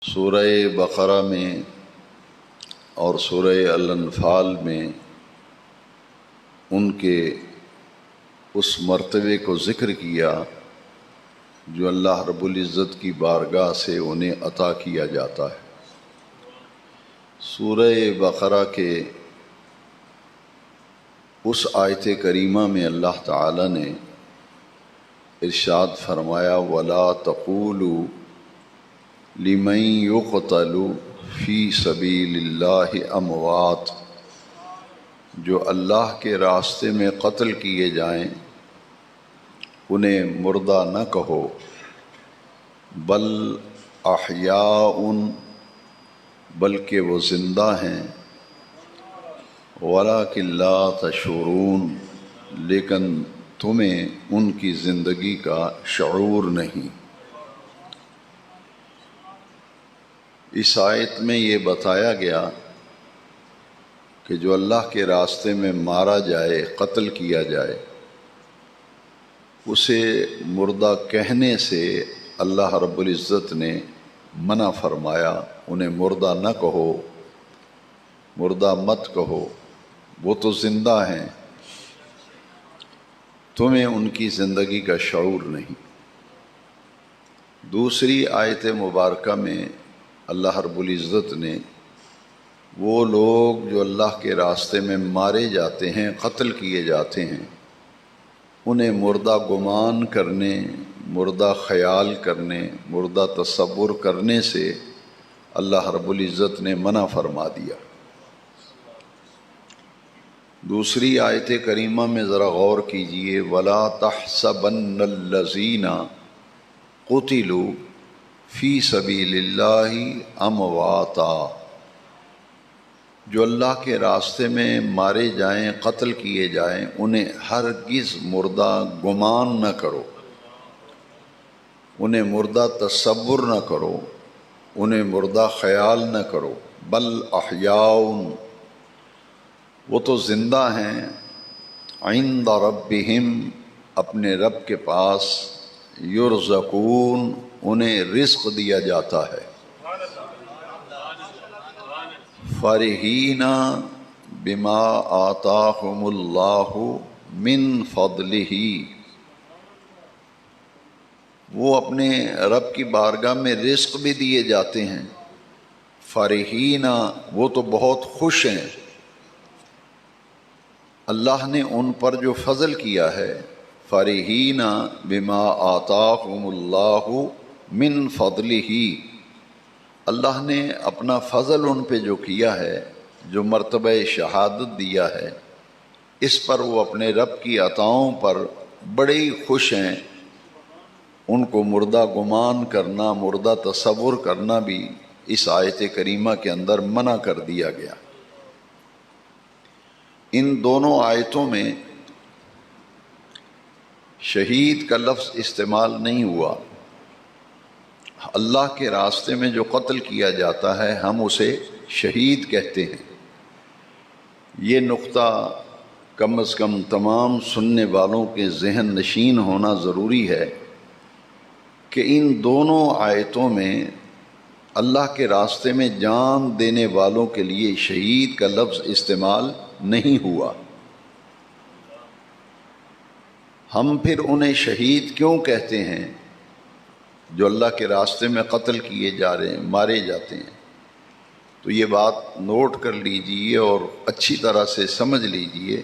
سورہ بقرہ میں اور سورہ الانفال میں ان کے اس مرتبے کو ذکر کیا جو اللہ رب العزت کی بارگاہ سے انہیں عطا کیا جاتا ہے۔ سورہ بقرہ کے اس آیت کریمہ میں اللہ تعالی نے ارشاد فرمایا وَلَا تَقُولُوا لِمَن يُقْتَلُ فِي سَبِيلِ اللَّهِ أَمْوَاتٌ، جو اللہ کے راستے میں قتل کیے جائیں انہیں مردہ نہ کہو، بل احیاء، بلکہ وہ زندہ ہیں، وَلَٰكِن لَا تَشْعُرُونَ، لیکن تمہیں ان کی زندگی کا شعور نہیں۔ اس آیت میں یہ بتایا گیا کہ جو اللہ کے راستے میں مارا جائے، قتل کیا جائے، اسے مردہ کہنے سے اللہ رب العزت نے منع فرمایا، انہیں مردہ نہ کہو، مردہ مت کہو، وہ تو زندہ ہیں، تمہیں ان کی زندگی کا شعور نہیں۔ دوسری آیت مبارکہ میں اللہ رب العزت نے وہ لوگ جو اللہ کے راستے میں مارے جاتے ہیں، قتل کیے جاتے ہیں، انہیں مردہ گمان کرنے، مردہ خیال کرنے، مردہ تصور کرنے سے اللہ رب العزت نے منع فرما دیا۔ دوسری آیت کریمہ میں ذرا غور کیجئے، وَلَا تَحْسَبَنَّ الَّذِينَ قُتِلُوا فِي سَبِيلِ اللَّهِ أَمْوَاتًا، جو اللہ کے راستے میں مارے جائیں، قتل کیے جائیں، انہیں ہرگز مردہ گمان نہ کرو، انہیں مردہ تصور نہ کرو، انہیں مردہ خیال نہ کرو، بل احیاء، وہ تو زندہ ہیں، عند ربہم، اپنے رب کے پاس، یرزقون، انہیں رزق دیا جاتا ہے، فرحین بما آتاہم اللہ من فضلہ، وہ اپنے رب کی بارگاہ میں رزق بھی دیے جاتے ہیں، فرحین، وہ تو بہت خوش ہیں، اللہ نے ان پر جو فضل کیا ہے، فرحین بما آتاہم اللہ من فضلہ، اللہ نے اپنا فضل ان پہ جو کیا ہے، جو مرتبہ شہادت دیا ہے، اس پر وہ اپنے رب کی عطاؤں پر بڑے ہی خوش ہیں۔ ان کو مردہ گمان کرنا، مردہ تصور کرنا بھی اس آیت کریمہ کے اندر منع کر دیا گیا۔ ان دونوں آیتوں میں شہید کا لفظ استعمال نہیں ہوا۔ اللہ کے راستے میں جو قتل کیا جاتا ہے ہم اسے شہید کہتے ہیں۔ یہ نقطہ کم از کم تمام سننے والوں کے ذہن نشین ہونا ضروری ہے کہ ان دونوں آیتوں میں اللہ کے راستے میں جان دینے والوں کے لیے شہید کا لفظ استعمال نہیں ہوا۔ ہم پھر انہیں شہید کیوں کہتے ہیں جو اللہ کے راستے میں قتل کیے جا رہے ہیں، مارے جاتے ہیں؟ تو یہ بات نوٹ کر لیجئے اور اچھی طرح سے سمجھ لیجئے۔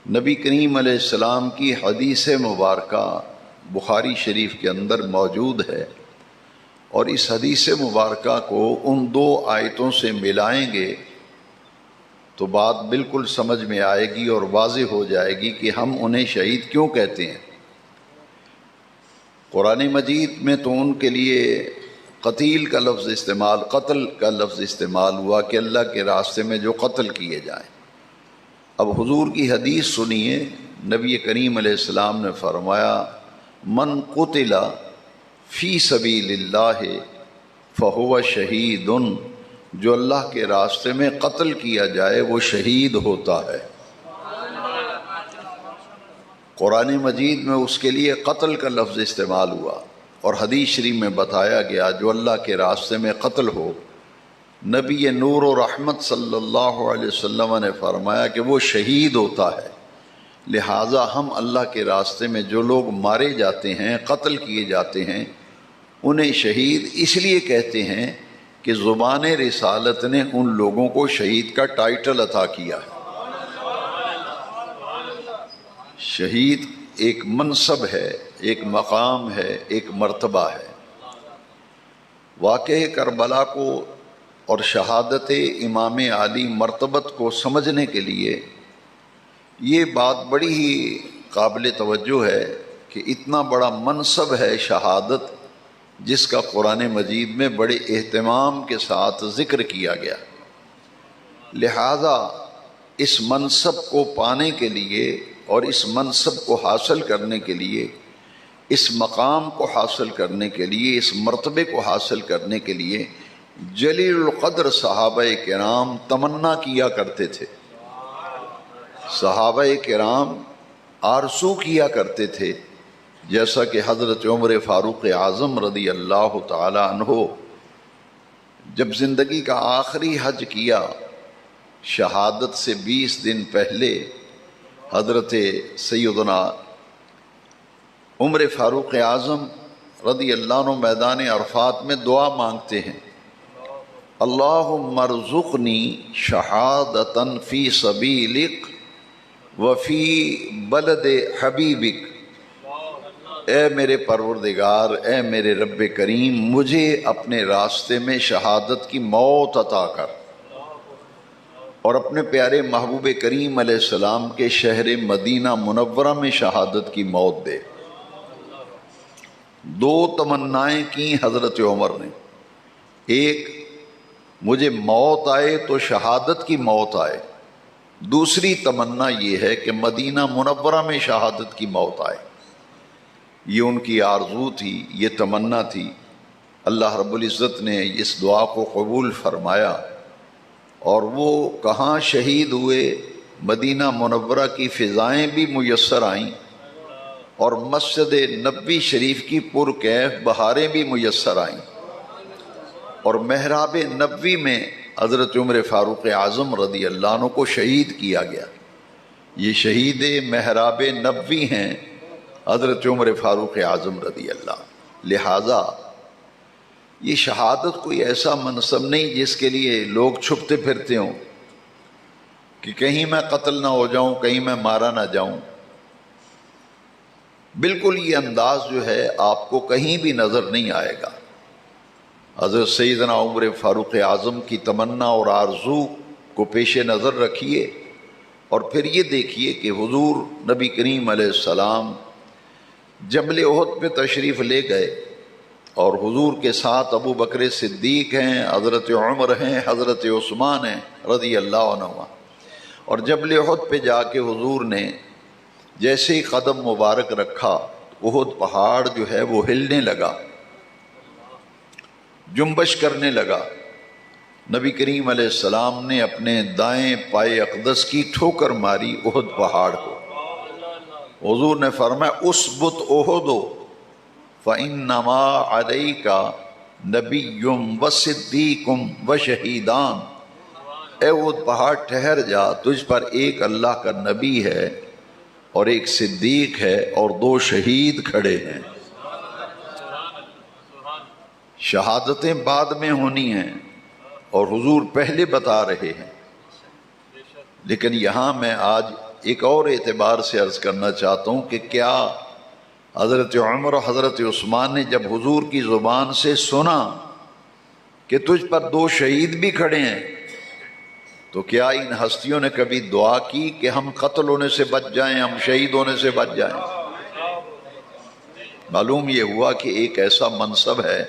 نبی کریم علیہ السلام کی حدیث مبارکہ بخاری شریف کے اندر موجود ہے، اور اس حدیث مبارکہ کو ان دو آیتوں سے ملائیں گے تو بات بالکل سمجھ میں آئے گی اور واضح ہو جائے گی کہ ہم انہیں شہید کیوں کہتے ہیں۔ قرآن مجید میں تو ان کے لیے قتیل کا لفظ استعمال، قتل کا لفظ استعمال ہوا کہ اللہ کے راستے میں جو قتل کیے جائیں۔ اب حضور کی حدیث سنیے، نبی کریم علیہ السلام نے فرمایا من قتل فی سبیل اللہ فہو شہید، جو اللہ کے راستے میں قتل کیا جائے وہ شہید ہوتا ہے۔ قرآن مجید میں اس کے لیے قتل کا لفظ استعمال ہوا، اور حدیث شریف میں بتایا گیا جو اللہ کے راستے میں قتل ہو، نبی نور و رحمت صلی اللہ علیہ وسلم نے فرمایا کہ وہ شہید ہوتا ہے۔ لہٰذا ہم اللہ کے راستے میں جو لوگ مارے جاتے ہیں، قتل کیے جاتے ہیں، انہیں شہید اس لیے کہتے ہیں کہ زبان رسالت نے ان لوگوں کو شہید کا ٹائٹل عطا کیا ہے۔ شہید ایک منصب ہے، ایک مقام ہے، ایک مرتبہ ہے۔ واقعہ کربلا کو اور شہادت امام علی مرتبت کو سمجھنے کے لیے یہ بات بڑی ہی قابل توجہ ہے کہ اتنا بڑا منصب ہے شہادت، جس کا قرآن مجید میں بڑے اہتمام کے ساتھ ذکر کیا گیا۔ لہذا اس منصب کو پانے کے لیے اور اس منصب کو حاصل کرنے کے لیے، اس مقام کو حاصل کرنے کے لیے، اس مرتبے کو حاصل کرنے کے لیے جلیل القدر صحابہ کرام تمنا کیا کرتے تھے، صحابہ کرام آرزو کیا کرتے تھے، جیسا کہ حضرت عمر فاروق اعظم رضی اللہ تعالی عنہ جب زندگی کا آخری حج کیا، شہادت سے 20 دن پہلے حضرت سیدنا عمر فاروق اعظم رضی اللہ عنہ میدان عرفات میں دعا مانگتے ہیں، اللہم ارزقنی شہادتاً فی سبیلک وفی بلد حبیبک۔ اے میرے پروردگار، اے میرے رب کریم، مجھے اپنے راستے میں شہادت کی موت عطا کر اور اپنے پیارے محبوب کریم علیہ السلام کے شہر مدینہ منورہ میں شہادت کی موت دے۔ دو تمنائیں کی حضرت عمر نے، ایک مجھے موت آئے تو شہادت کی موت آئے، دوسری تمنا یہ ہے کہ مدینہ منورہ میں شہادت کی موت آئے۔ یہ ان کی آرزو تھی، یہ تمنا تھی۔ اللہ رب العزت نے اس دعا کو قبول فرمایا اور وہ کہاں شہید ہوئے؟ مدینہ منورہ کی فضائیں بھی میسر آئیں اور مسجد نبوی شریف کی پرکیف بہاریں بھی میسر آئیں، اور محراب نبوی میں حضرت عمر فاروق اعظم رضی اللہ عنہ کو شہید کیا گیا۔ یہ شہید محراب نبوی ہیں حضرت عمر فاروق اعظم رضی اللہ عنہ۔ لہٰذا یہ شہادت کوئی ایسا منصب نہیں جس کے لیے لوگ چھپتے پھرتے ہوں کہ کہیں میں قتل نہ ہو جاؤں، کہیں میں مارا نہ جاؤں۔ بالکل یہ انداز جو ہے آپ کو کہیں بھی نظر نہیں آئے گا۔ حضرت سیدنا عمر فاروق اعظم کی تمنا اور آرزو کو پیش نظر رکھیے اور پھر یہ دیکھیے کہ حضور نبی کریم علیہ السلام جبل احد پہ تشریف لے گئے اور حضور کے ساتھ ابو بکر صدیق ہیں، حضرت عمر ہیں، حضرت عثمان ہیں رضی اللہ عنہ، اور جبل احد پہ جا کے حضور نے جیسے ہی قدم مبارک رکھا، احد پہاڑ جو ہے وہ ہلنے لگا، جنبش کرنے لگا۔ نبی کریم علیہ السلام نے اپنے دائیں پائے اقدس کی ٹھوکر ماری احد پہاڑ کو۔ حضور نے فرمایا اسبت احد فإنما علیک نبی وصدیق وشہیدان۔ اے احد پہاڑ ٹھہر جا، تجھ پر ایک اللہ کا نبی ہے اور ایک صدیق ہے اور 2 شہید کھڑے ہیں۔ شہادتیں بعد میں ہونی ہیں اور حضور پہلے بتا رہے ہیں، لیکن یہاں میں آج ایک اور اعتبار سے عرض کرنا چاہتا ہوں کہ کیا حضرت عمر و حضرت عثمان نے جب حضور کی زبان سے سنا کہ تجھ پر 2 شہید بھی کھڑے ہیں، تو کیا ان ہستیوں نے کبھی دعا کی کہ ہم قتل ہونے سے بچ جائیں، ہم شہید ہونے سے بچ جائیں؟ معلوم یہ ہوا کہ ایک ایسا منصب ہے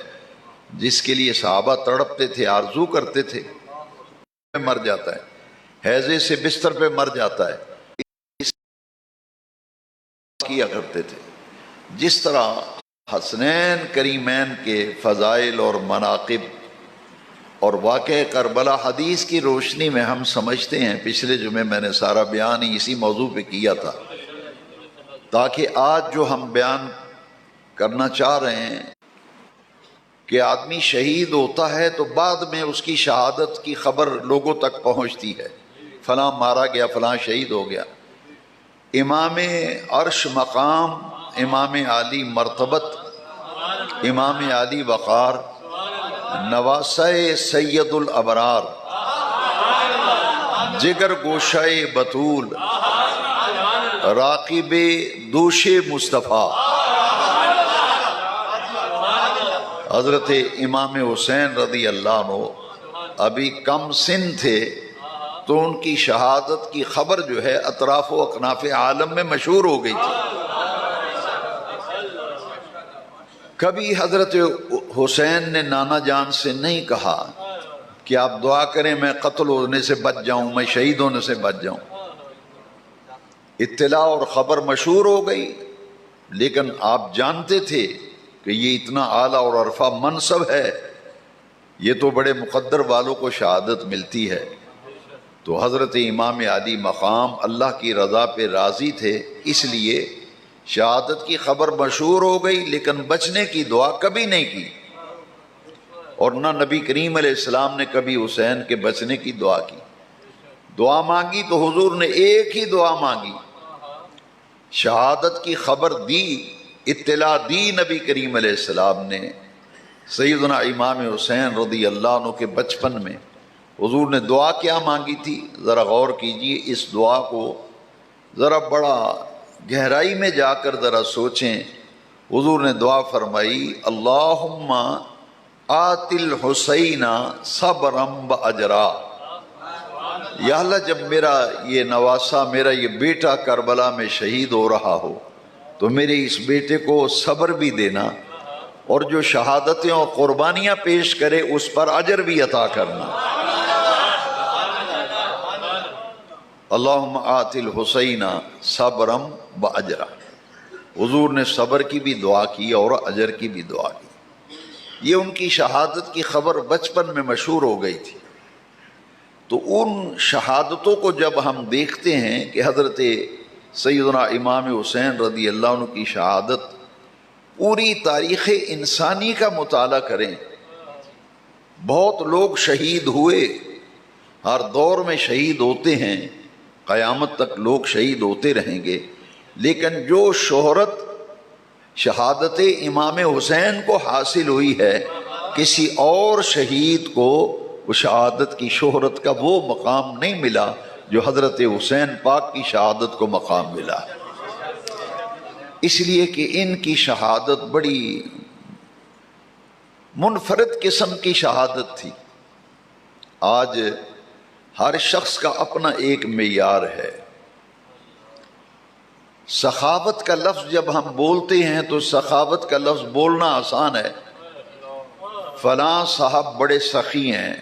جس کے لیے صحابہ تڑپتے تھے، آرزو کرتے تھے، مر جاتا ہے، ہیضے سے بستر پہ مر جاتا ہے، کیا کرتے تھے۔ جس طرح حسنین کریمین کے فضائل اور مناقب اور واقعہ کربلا حدیث کی روشنی میں ہم سمجھتے ہیں، پچھلے جمعے میں نے سارا بیان ہی اسی موضوع پہ کیا تھا، تاکہ آج جو ہم بیان کرنا چاہ رہے ہیں کہ آدمی شہید ہوتا ہے تو بعد میں اس کی شہادت کی خبر لوگوں تک پہنچتی ہے، فلاں مارا گیا، فلاں شہید ہو گیا۔ امام عرش مقام، امام عالی مرتبت، امام عالی وقار، نواسہ سید الابرار، جگر گوشہ بطول، راقب دوش مصطفیٰ، حضرت امام حسین رضی اللہ عنہ ابھی کم سن تھے تو ان کی شہادت کی خبر جو ہے اطراف و اکناف عالم میں مشہور ہو گئی تھی۔ کبھی حضرت حسین نے نانا جان سے نہیں کہا کہ آپ دعا کریں میں قتل ہونے سے بچ جاؤں، میں شہید ہونے سے بچ جاؤں۔ اطلاع اور خبر مشہور ہو گئی، لیکن آپ جانتے تھے کہ یہ اتنا اعلیٰ اور عرفہ منصب ہے، یہ تو بڑے مقدر والوں کو شہادت ملتی ہے۔ تو حضرت امام علی مقام اللہ کی رضا پہ راضی تھے، اس لیے شہادت کی خبر مشہور ہو گئی، لیکن بچنے کی دعا کبھی نہیں کی، اور نہ نبی کریم علیہ السلام نے کبھی حسین کے بچنے کی دعا کی۔ دعا مانگی تو حضور نے ایک ہی دعا مانگی، شہادت کی خبر دی، اطلاع دی نبی کریم علیہ السلام نے۔ سیدنا امام حسین رضی اللہ عنہ کے بچپن میں حضور نے دعا کیا مانگی تھی، ذرا غور کیجئے، اس دعا کو ذرا بڑا گہرائی میں جا کر ذرا سوچیں۔ حضور نے دعا فرمائی، اللہم آت الحسین صبرا واجرا، یا اللہ جب میرا یہ نواسہ، میرا یہ بیٹا کربلا میں شہید ہو رہا ہو تو میرے اس بیٹے کو صبر بھی دینا، اور جو شہادتیں اور قربانیاں پیش کرے اس پر اجر بھی عطا کرنا۔ اللہم آت الحسین صبرا واجرا، حضور نے صبر کی بھی دعا کی اور اجر کی بھی دعا کی۔ یہ ان کی شہادت کی خبر بچپن میں مشہور ہو گئی تھی۔ تو ان شہادتوں کو جب ہم دیکھتے ہیں کہ حضرت سیدنا امام حسین رضی اللہ عنہ کی شہادت، پوری تاریخ انسانی کا مطالعہ کریں، بہت لوگ شہید ہوئے، ہر دور میں شہید ہوتے ہیں، قیامت تک لوگ شہید ہوتے رہیں گے، لیکن جو شہرت شہادت امام حسین کو حاصل ہوئی ہے، کسی اور شہید کو وہ شہادت کی شہرت کا وہ مقام نہیں ملا جو حضرت حسین پاک کی شہادت کو مقام ملا، اس لیے کہ ان کی شہادت بڑی منفرد قسم کی شہادت تھی۔ آج ہر شخص کا اپنا ایک معیار ہے۔ سخاوت کا لفظ جب ہم بولتے ہیں تو سخاوت کا لفظ بولنا آسان ہے، فلاں صاحب بڑے سخی ہیں،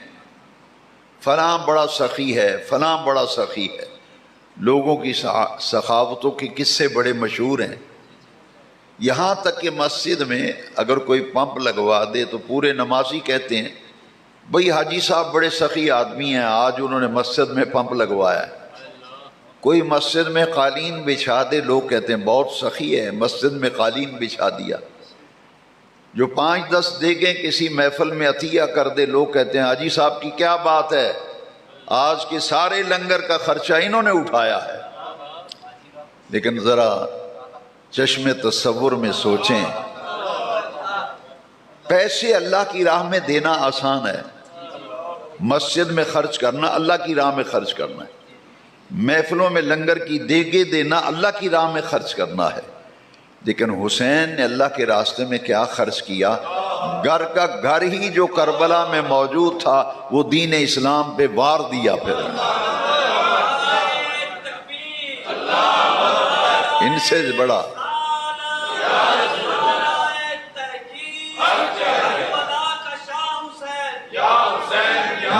فلاں بڑا سخی ہے، فلاں بڑا سخی ہے۔ لوگوں کی سخاوتوں کے قصے بڑے مشہور ہیں، یہاں تک کہ مسجد میں اگر کوئی پمپ لگوا دے تو پورے نمازی کہتے ہیں بھئی حاجی صاحب بڑے سخی آدمی ہیں، آج انہوں نے مسجد میں پمپ لگوایا ہے۔ کوئی مسجد میں قالین بچھا دے، لوگ کہتے ہیں بہت سخی ہے، مسجد میں قالین بچھا دیا۔ جو 5-10 دیگیں کسی محفل میں عطیہ کر دے، لوگ کہتے ہیں حاجی صاحب کی کیا بات ہے، آج کے سارے لنگر کا خرچہ انہوں نے اٹھایا ہے۔ لیکن ذرا چشم تصور میں سوچیں، پیسے اللہ کی راہ میں دینا آسان ہے، مسجد میں خرچ کرنا اللہ کی راہ میں خرچ کرنا ہے، محفلوں میں لنگر کی دیگیں دینا اللہ کی راہ میں خرچ کرنا ہے، لیکن حسین نے اللہ کے راستے میں کیا خرچ کیا؟ گھر کا گھر ہی جو کربلا میں موجود تھا وہ دین اسلام پہ وار دیا۔ پھر ان سے بڑا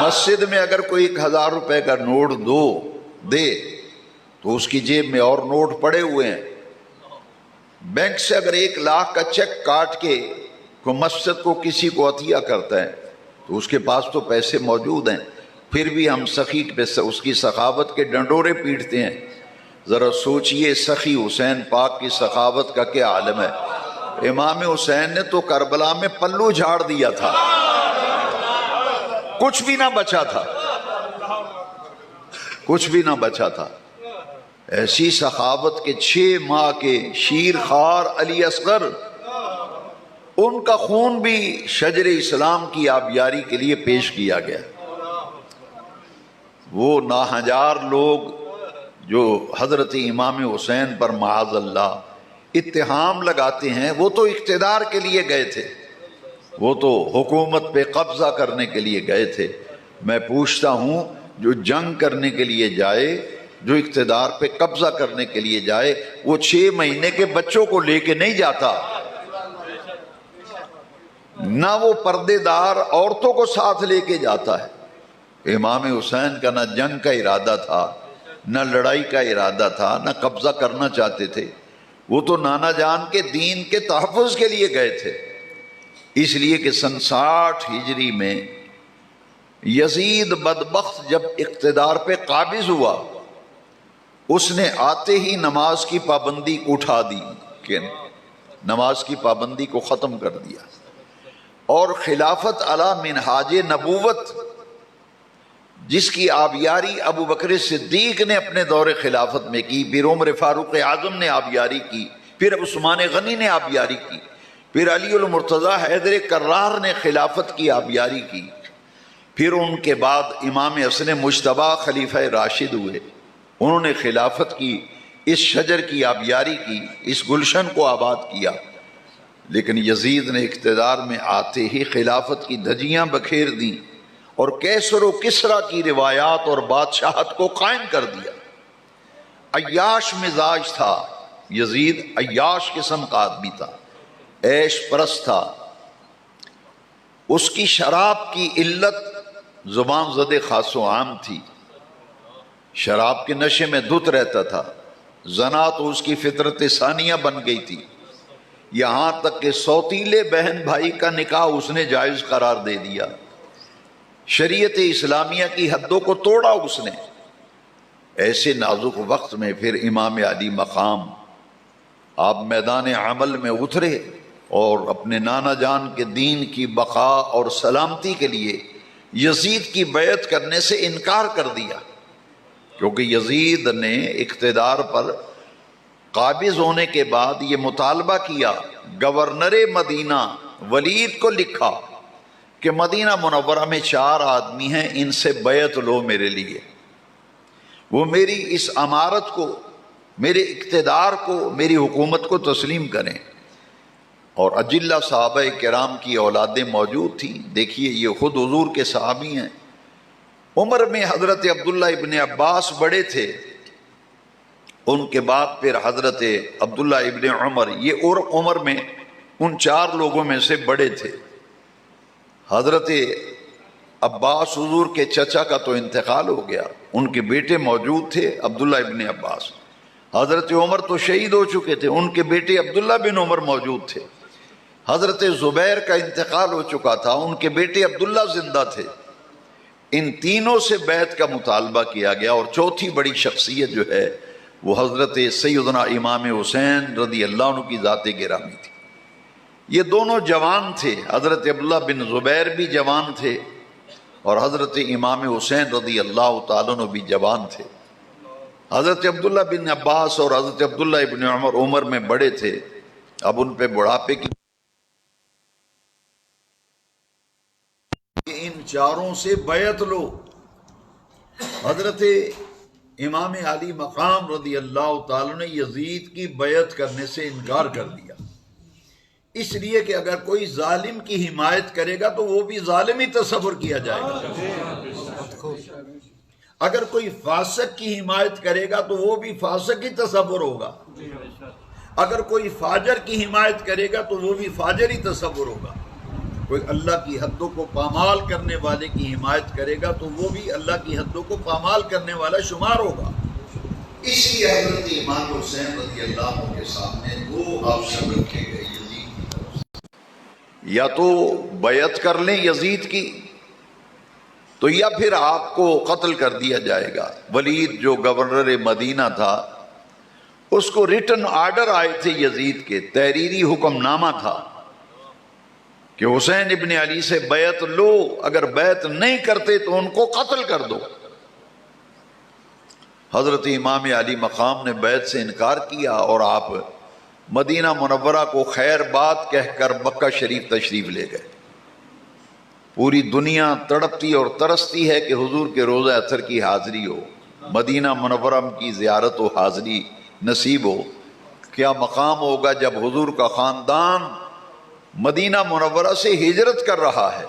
مسجد میں اگر کوئی 1000 روپے کا نوٹ دے تو اس کی جیب میں اور نوٹ پڑے ہوئے ہیں۔ بینک سے اگر 1 لاکھ کا چیک کاٹ کے کوئی مسجد کو کسی کو عطیہ کرتا ہے تو اس کے پاس تو پیسے موجود ہیں، پھر بھی ہم سخی پہ اس کی سخاوت کے ڈنڈورے پیٹتے ہیں۔ ذرا سوچئے سخی حسین پاک کی سخاوت کا کیا عالم ہے۔ امام حسین نے تو کربلا میں پلو جھاڑ دیا تھا، کچھ بھی نہ بچا تھا، کچھ بھی نہ بچا تھا۔ ایسی سخاوت کے 6 ماہ کے شیر خوار علی اصغر، ان کا خون بھی شجر اسلام کی آبیاری کے لیے پیش کیا گیا۔ وہ ناہنجار لوگ جو حضرت امام حسین پر معاذ اللہ اتہام لگاتے ہیں، وہ تو اقتدار کے لیے گئے تھے، وہ تو حکومت پہ قبضہ کرنے کے لیے گئے تھے۔ میں پوچھتا ہوں، جو جنگ کرنے کے لیے جائے، جو اقتدار پہ قبضہ کرنے کے لیے جائے، وہ 6 مہینے کے بچوں کو لے کے نہیں جاتا، نہ وہ پردے دار عورتوں کو ساتھ لے کے جاتا ہے۔ امام حسین کا نہ جنگ کا ارادہ تھا، نہ لڑائی کا ارادہ تھا، نہ قبضہ کرنا چاہتے تھے، وہ تو نانا جان کے دین کے تحفظ کے لیے گئے تھے۔ اس لیے کہ سن 60 ہجری میں یزید بدبخت جب اقتدار پہ قابض ہوا، اس نے آتے ہی نماز کی پابندی اٹھا دی، کہ نماز کی پابندی کو ختم کر دیا، اور خلافت علی منہاج نبوت جس کی آبیاری ابو بکر صدیق نے اپنے دور خلافت میں کی، پھر عمر فاروق اعظم نے آبیاری کی، پھر عثمان غنی نے آبیاری کی، پھر علی المرتضیٰ حیدر کرار نے خلافت کی آبیاری کی، پھر ان کے بعد امام حسن مجتبیٰ خلیفہ راشد ہوئے، انہوں نے خلافت کی، اس شجر کی آبیاری کی، اس گلشن کو آباد کیا۔ لیکن یزید نے اقتدار میں آتے ہی خلافت کی دھجیاں بکھیر دیں اور کیسر و کسرا کی روایات اور بادشاہت کو قائم کر دیا۔ عیاش مزاج تھا یزید، عیاش قسم کا آدمی تھا، عیش پرست تھا۔ اس کی شراب کی علت زبان زد خاص و عام تھی، شراب کے نشے میں دھت رہتا تھا، زنا تو اس کی فطرت ثانیہ بن گئی تھی، یہاں تک کہ سوتیلے بہن بھائی کا نکاح اس نے جائز قرار دے دیا، شریعت اسلامیہ کی حدوں کو توڑا اس نے۔ ایسے نازک وقت میں پھر امام علی مقام آپ میدان عمل میں اترے اور اپنے نانا جان کے دین کی بقا اور سلامتی کے لیے یزید کی بیعت کرنے سے انکار کر دیا، کیونکہ یزید نے اقتدار پر قابض ہونے کے بعد یہ مطالبہ کیا، گورنر مدینہ ولید کو لکھا کہ مدینہ منورہ میں 4 آدمی ہیں، ان سے بیعت لو میرے لیے، وہ میری اس امارت کو، میرے اقتدار کو، میری حکومت کو تسلیم کریں۔ اور اجلہ صحابہ کرام کی اولادیں موجود تھیں، دیکھیے یہ خود حضور کے صحابی ہیں۔ عمر میں حضرت عبداللہ ابن عباس بڑے تھے، ان کے بعد پھر حضرت عبداللہ ابن عمر، یہ اور عمر میں ان 4 لوگوں میں سے بڑے تھے۔ حضرت عباس حضور کے چچا کا تو انتقال ہو گیا، ان کے بیٹے موجود تھے عبداللہ ابن عباس۔ حضرت عمر تو شہید ہو چکے تھے، ان کے بیٹے عبداللہ بن عمر موجود تھے۔ حضرت زبیر کا انتقال ہو چکا تھا، ان کے بیٹے عبداللہ زندہ تھے۔ ان تینوں سے بیعت کا مطالبہ کیا گیا، اور چوتھی بڑی شخصیت جو ہے وہ حضرت سیدنا امام حسین رضی اللہ عنہ کی ذات گرامی تھی۔ یہ دونوں جوان تھے، حضرت عبداللہ بن زبیر بھی جوان تھے اور حضرت امام حسین رضی اللہ تعالیٰ عنہ بھی جوان تھے۔ حضرت عبداللہ بن عباس اور حضرت عبداللہ ابن عمر عمر میں بڑے تھے، اب ان پہ بڑھاپے کی، ان 4 سے بیعت لو۔ حضرت امام علی مقام رضی اللہ تعالیٰ نے یزید کی بیعت کرنے سے انکار کر دیا، اس لیے کہ اگر کوئی ظالم کی حمایت کرے گا تو وہ بھی ظالم ہی تصور کیا جائے گا، اگر کوئی فاسق کی حمایت کرے گا تو وہ بھی فاسق ہی تصور ہوگا، اگر کوئی فاجر کی حمایت کرے گا تو وہ بھی فاجر ہی تصور ہوگا، کوئی اللہ کی حدوں کو پامال کرنے والے کی حمایت کرے گا تو وہ بھی اللہ کی حدوں کو پامال کرنے والا شمار ہوگا۔ اس لیے حضرت امام حسین رضی اللہ عنہ کے سامنے 2 آپشن رکھے گئے یزید کی طرف سے، یا تو بیعت کر لیں یزید کی تو یا پھر آپ کو قتل کر دیا جائے گا۔ ولید جو گورنر مدینہ تھا، اس کو ریٹن آرڈر آئے تھے یزید کے، تحریری حکم نامہ تھا کہ حسین ابن علی سے بیعت لو، اگر بیعت نہیں کرتے تو ان کو قتل کر دو۔ حضرت امام علی مقام نے بیعت سے انکار کیا اور آپ مدینہ منورہ کو خیر بات کہہ کر مکہ شریف تشریف لے گئے۔ پوری دنیا تڑپتی اور ترستی ہے کہ حضور کے روزہ اطہر کی حاضری ہو، مدینہ منورہ کی زیارت و حاضری نصیب ہو۔ کیا مقام ہوگا جب حضور کا خاندان مدینہ منورہ سے ہجرت کر رہا ہے،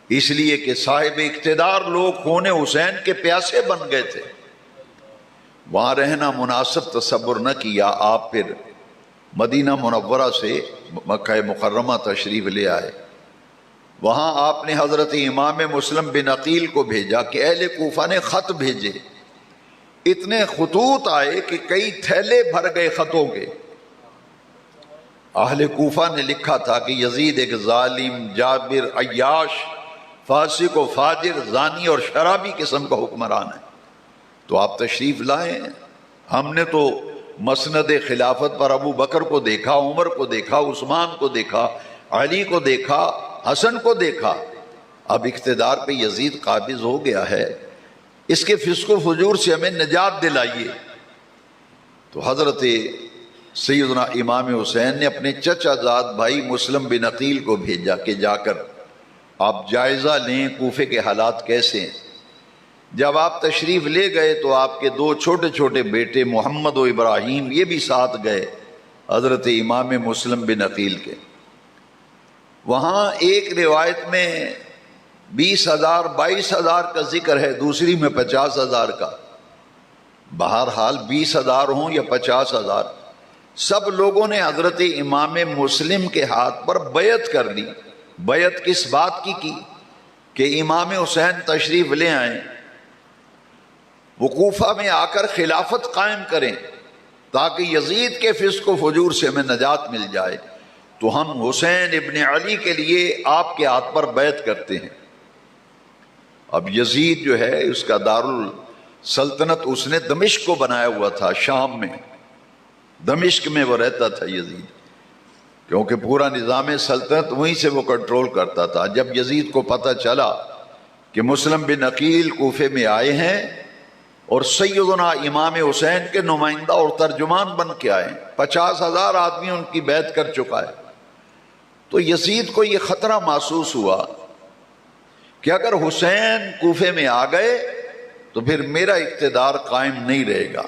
اس لیے کہ صاحب اقتدار لوگ خون حسین کے پیاسے بن گئے تھے۔ وہاں رہنا مناسب تصور نہ کیا، آپ پھر مدینہ منورہ سے مکہ مکرمہ تشریف لے آئے۔ وہاں آپ نے حضرت امام مسلم بن عقیل کو بھیجا کہ اہل کوفہ نے خط بھیجے۔ اتنے خطوط آئے کہ کئی تھیلے بھر گئے خطوں کے۔ اہل کوفہ نے لکھا تھا کہ یزید ایک ظالم، جابر، عیاش، فاسق و فاجر، زانی اور شرابی قسم کا حکمران ہے، تو آپ تشریف لائیں۔ ہم نے تو مسند خلافت پر ابو بکر کو دیکھا، عمر کو دیکھا، عثمان کو دیکھا، علی کو دیکھا، حسن کو دیکھا، اب اقتدار پہ یزید قابض ہو گیا ہے، اس کے فسق و فجور سے ہمیں نجات دلائیے۔ تو حضرت سیدنا امام حسین نے اپنے چچا زاد بھائی مسلم بن عقیل کو بھیجا کہ جا کر آپ جائزہ لیں کوفے کے حالات کیسے ہیں۔ جب آپ تشریف لے گئے تو آپ کے دو چھوٹے چھوٹے بیٹے محمد و ابراہیم یہ بھی ساتھ گئے حضرت امام مسلم بن عقیل کے۔ وہاں ایک روایت میں 20,000 22,000 کا ذکر ہے، دوسری میں 50,000 کا۔ بہرحال 20,000 ہوں یا 50,000، سب لوگوں نے حضرت امام مسلم کے ہاتھ پر بیعت کر لی۔ بیعت کس بات کی کہ امام حسین تشریف لے آئیں، وہ کوفہ میں آ کر خلافت قائم کریں تاکہ یزید کے فسق و فجور سے ہمیں نجات مل جائے۔ تو ہم حسین ابن علی کے لیے آپ کے ہاتھ پر بیعت کرتے ہیں۔ اب یزید جو ہے اس کا دارالسلطنت اس نے دمشق کو بنایا ہوا تھا، شام میں، دمشق میں وہ رہتا تھا یزید، کیونکہ پورا نظام سلطنت وہیں سے وہ کنٹرول کرتا تھا۔ جب یزید کو پتہ چلا کہ مسلم بن عقیل کوفے میں آئے ہیں اور سیدنا امام حسین کے نمائندہ اور ترجمان بن کے آئے، 50,000 آدمی ان کی بیعت کر چکا ہے، تو یزید کو یہ خطرہ محسوس ہوا کہ اگر حسین کوفے میں آ گئے تو پھر میرا اقتدار قائم نہیں رہے گا،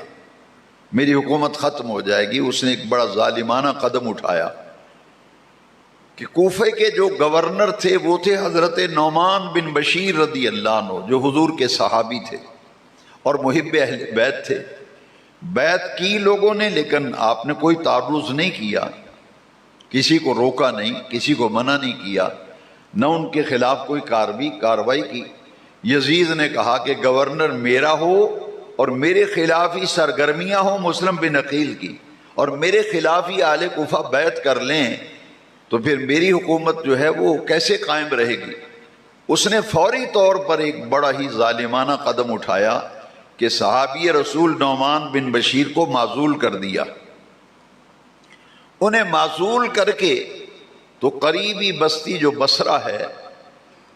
میری حکومت ختم ہو جائے گی۔ اس نے ایک بڑا ظالمانہ قدم اٹھایا کہ کوفے کے جو گورنر تھے وہ تھے حضرت نعمان بن بشیر رضی اللہ عنہ، جو حضور کے صحابی تھے اور محب اہل بیت تھے۔ بیعت کی لوگوں نے، لیکن آپ نے کوئی تعرض نہیں کیا، کسی کو روکا نہیں، کسی کو منع نہیں کیا، نہ ان کے خلاف کوئی کارروائی کی۔ یزید نے کہا کہ گورنر میرا ہو اور میرے خلاف ہی سرگرمیاں ہوں مسلم بن عقیل کی، اور میرے خلاف ہی اہل کوفہ بیعت کر لیں، تو پھر میری حکومت جو ہے وہ کیسے قائم رہے گی۔ اس نے فوری طور پر ایک بڑا ہی ظالمانہ قدم اٹھایا کہ صحابی رسول نعمان بن بشیر کو معزول کر دیا۔ انہیں معزول کر کے تو قریبی بستی جو بصرہ ہے،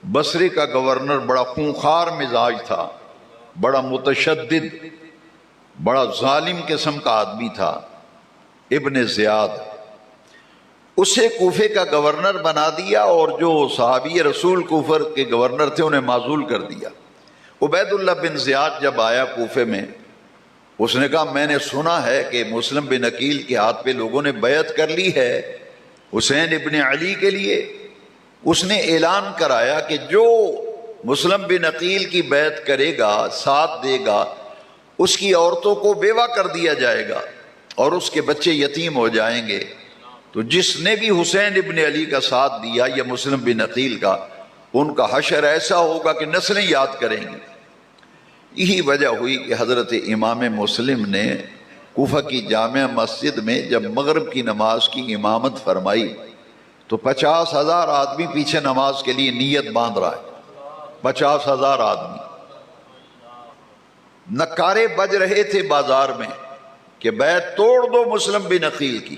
بصرے کا گورنر بڑا خونخوار مزاج تھا، بڑا متشدد، بڑا ظالم قسم کا آدمی تھا، ابن زیاد، اسے کوفے کا گورنر بنا دیا، اور جو صحابی رسول کوفر کے گورنر تھے انہیں معزول کر دیا۔ عبید اللہ بن زیاد جب آیا کوفے میں، اس نے کہا میں نے سنا ہے کہ مسلم بن عقیل کے ہاتھ پہ لوگوں نے بیعت کر لی ہے حسین ابن علی کے لیے۔ اس نے اعلان کرایا کہ جو مسلم بن عقیل کی بیعت کرے گا، ساتھ دے گا، اس کی عورتوں کو بیوہ کر دیا جائے گا اور اس کے بچے یتیم ہو جائیں گے۔ تو جس نے بھی حسین ابن علی کا ساتھ دیا یا مسلم بن عقیل کا، ان کا حشر ایسا ہوگا کہ نسلیں یاد کریں گے۔ یہی وجہ ہوئی کہ حضرت امام مسلم نے کوفہ کی جامع مسجد میں جب مغرب کی نماز کی امامت فرمائی تو 50,000 آدمی پیچھے نماز کے لیے نیت باندھ رہا ہے، 50,000 آدمی۔ نکارے بج رہے تھے بازار میں، کہ بیعت توڑ دو مسلم بن عقیل کی،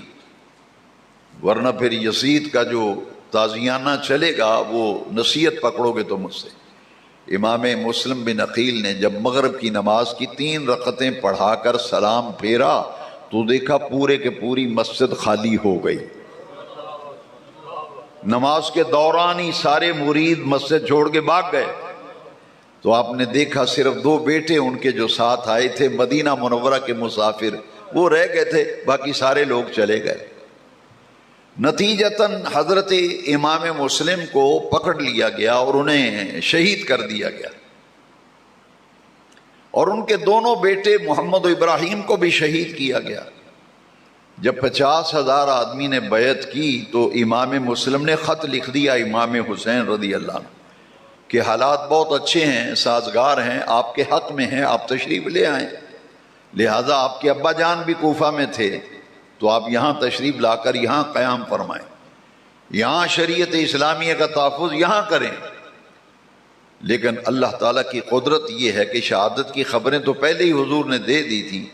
ورنہ پھر یزید کا جو تازیانہ چلے گا وہ نصیحت پکڑو گے تو مجھ سے۔ امام مسلم بن عقیل نے جب مغرب کی نماز کی 3 رکعتیں پڑھا کر سلام پھیرا تو دیکھا پورے کے پوری مسجد خالی ہو گئی۔ نماز کے دوران ہی سارے مرید مسجد چھوڑ کے بھاگ گئے، تو آپ نے دیکھا صرف 2 بیٹے ان کے جو ساتھ آئے تھے مدینہ منورہ کے مسافر، وہ رہ گئے تھے، باقی سارے لوگ چلے گئے۔ نتیجتاً حضرت امام مسلم کو پکڑ لیا گیا اور انہیں شہید کر دیا گیا، اور ان کے دونوں بیٹے محمد و ابراہیم کو بھی شہید کیا گیا۔ جب 50,000 آدمی نے بیعت کی تو امام مسلم نے خط لکھ دیا امام حسین رضی اللہ عنہ کہ حالات بہت اچھے ہیں، سازگار ہیں، آپ کے حق میں ہیں، آپ تشریف لے آئیں، لہٰذا آپ کے ابا جان بھی کوفہ میں تھے تو آپ یہاں تشریف لا کر یہاں قیام فرمائیں، یہاں شریعت اسلامیہ کا تحفظ یہاں کریں۔ لیکن اللہ تعالیٰ کی قدرت یہ ہے کہ شہادت کی خبریں تو پہلے ہی حضور نے دے دی تھیں،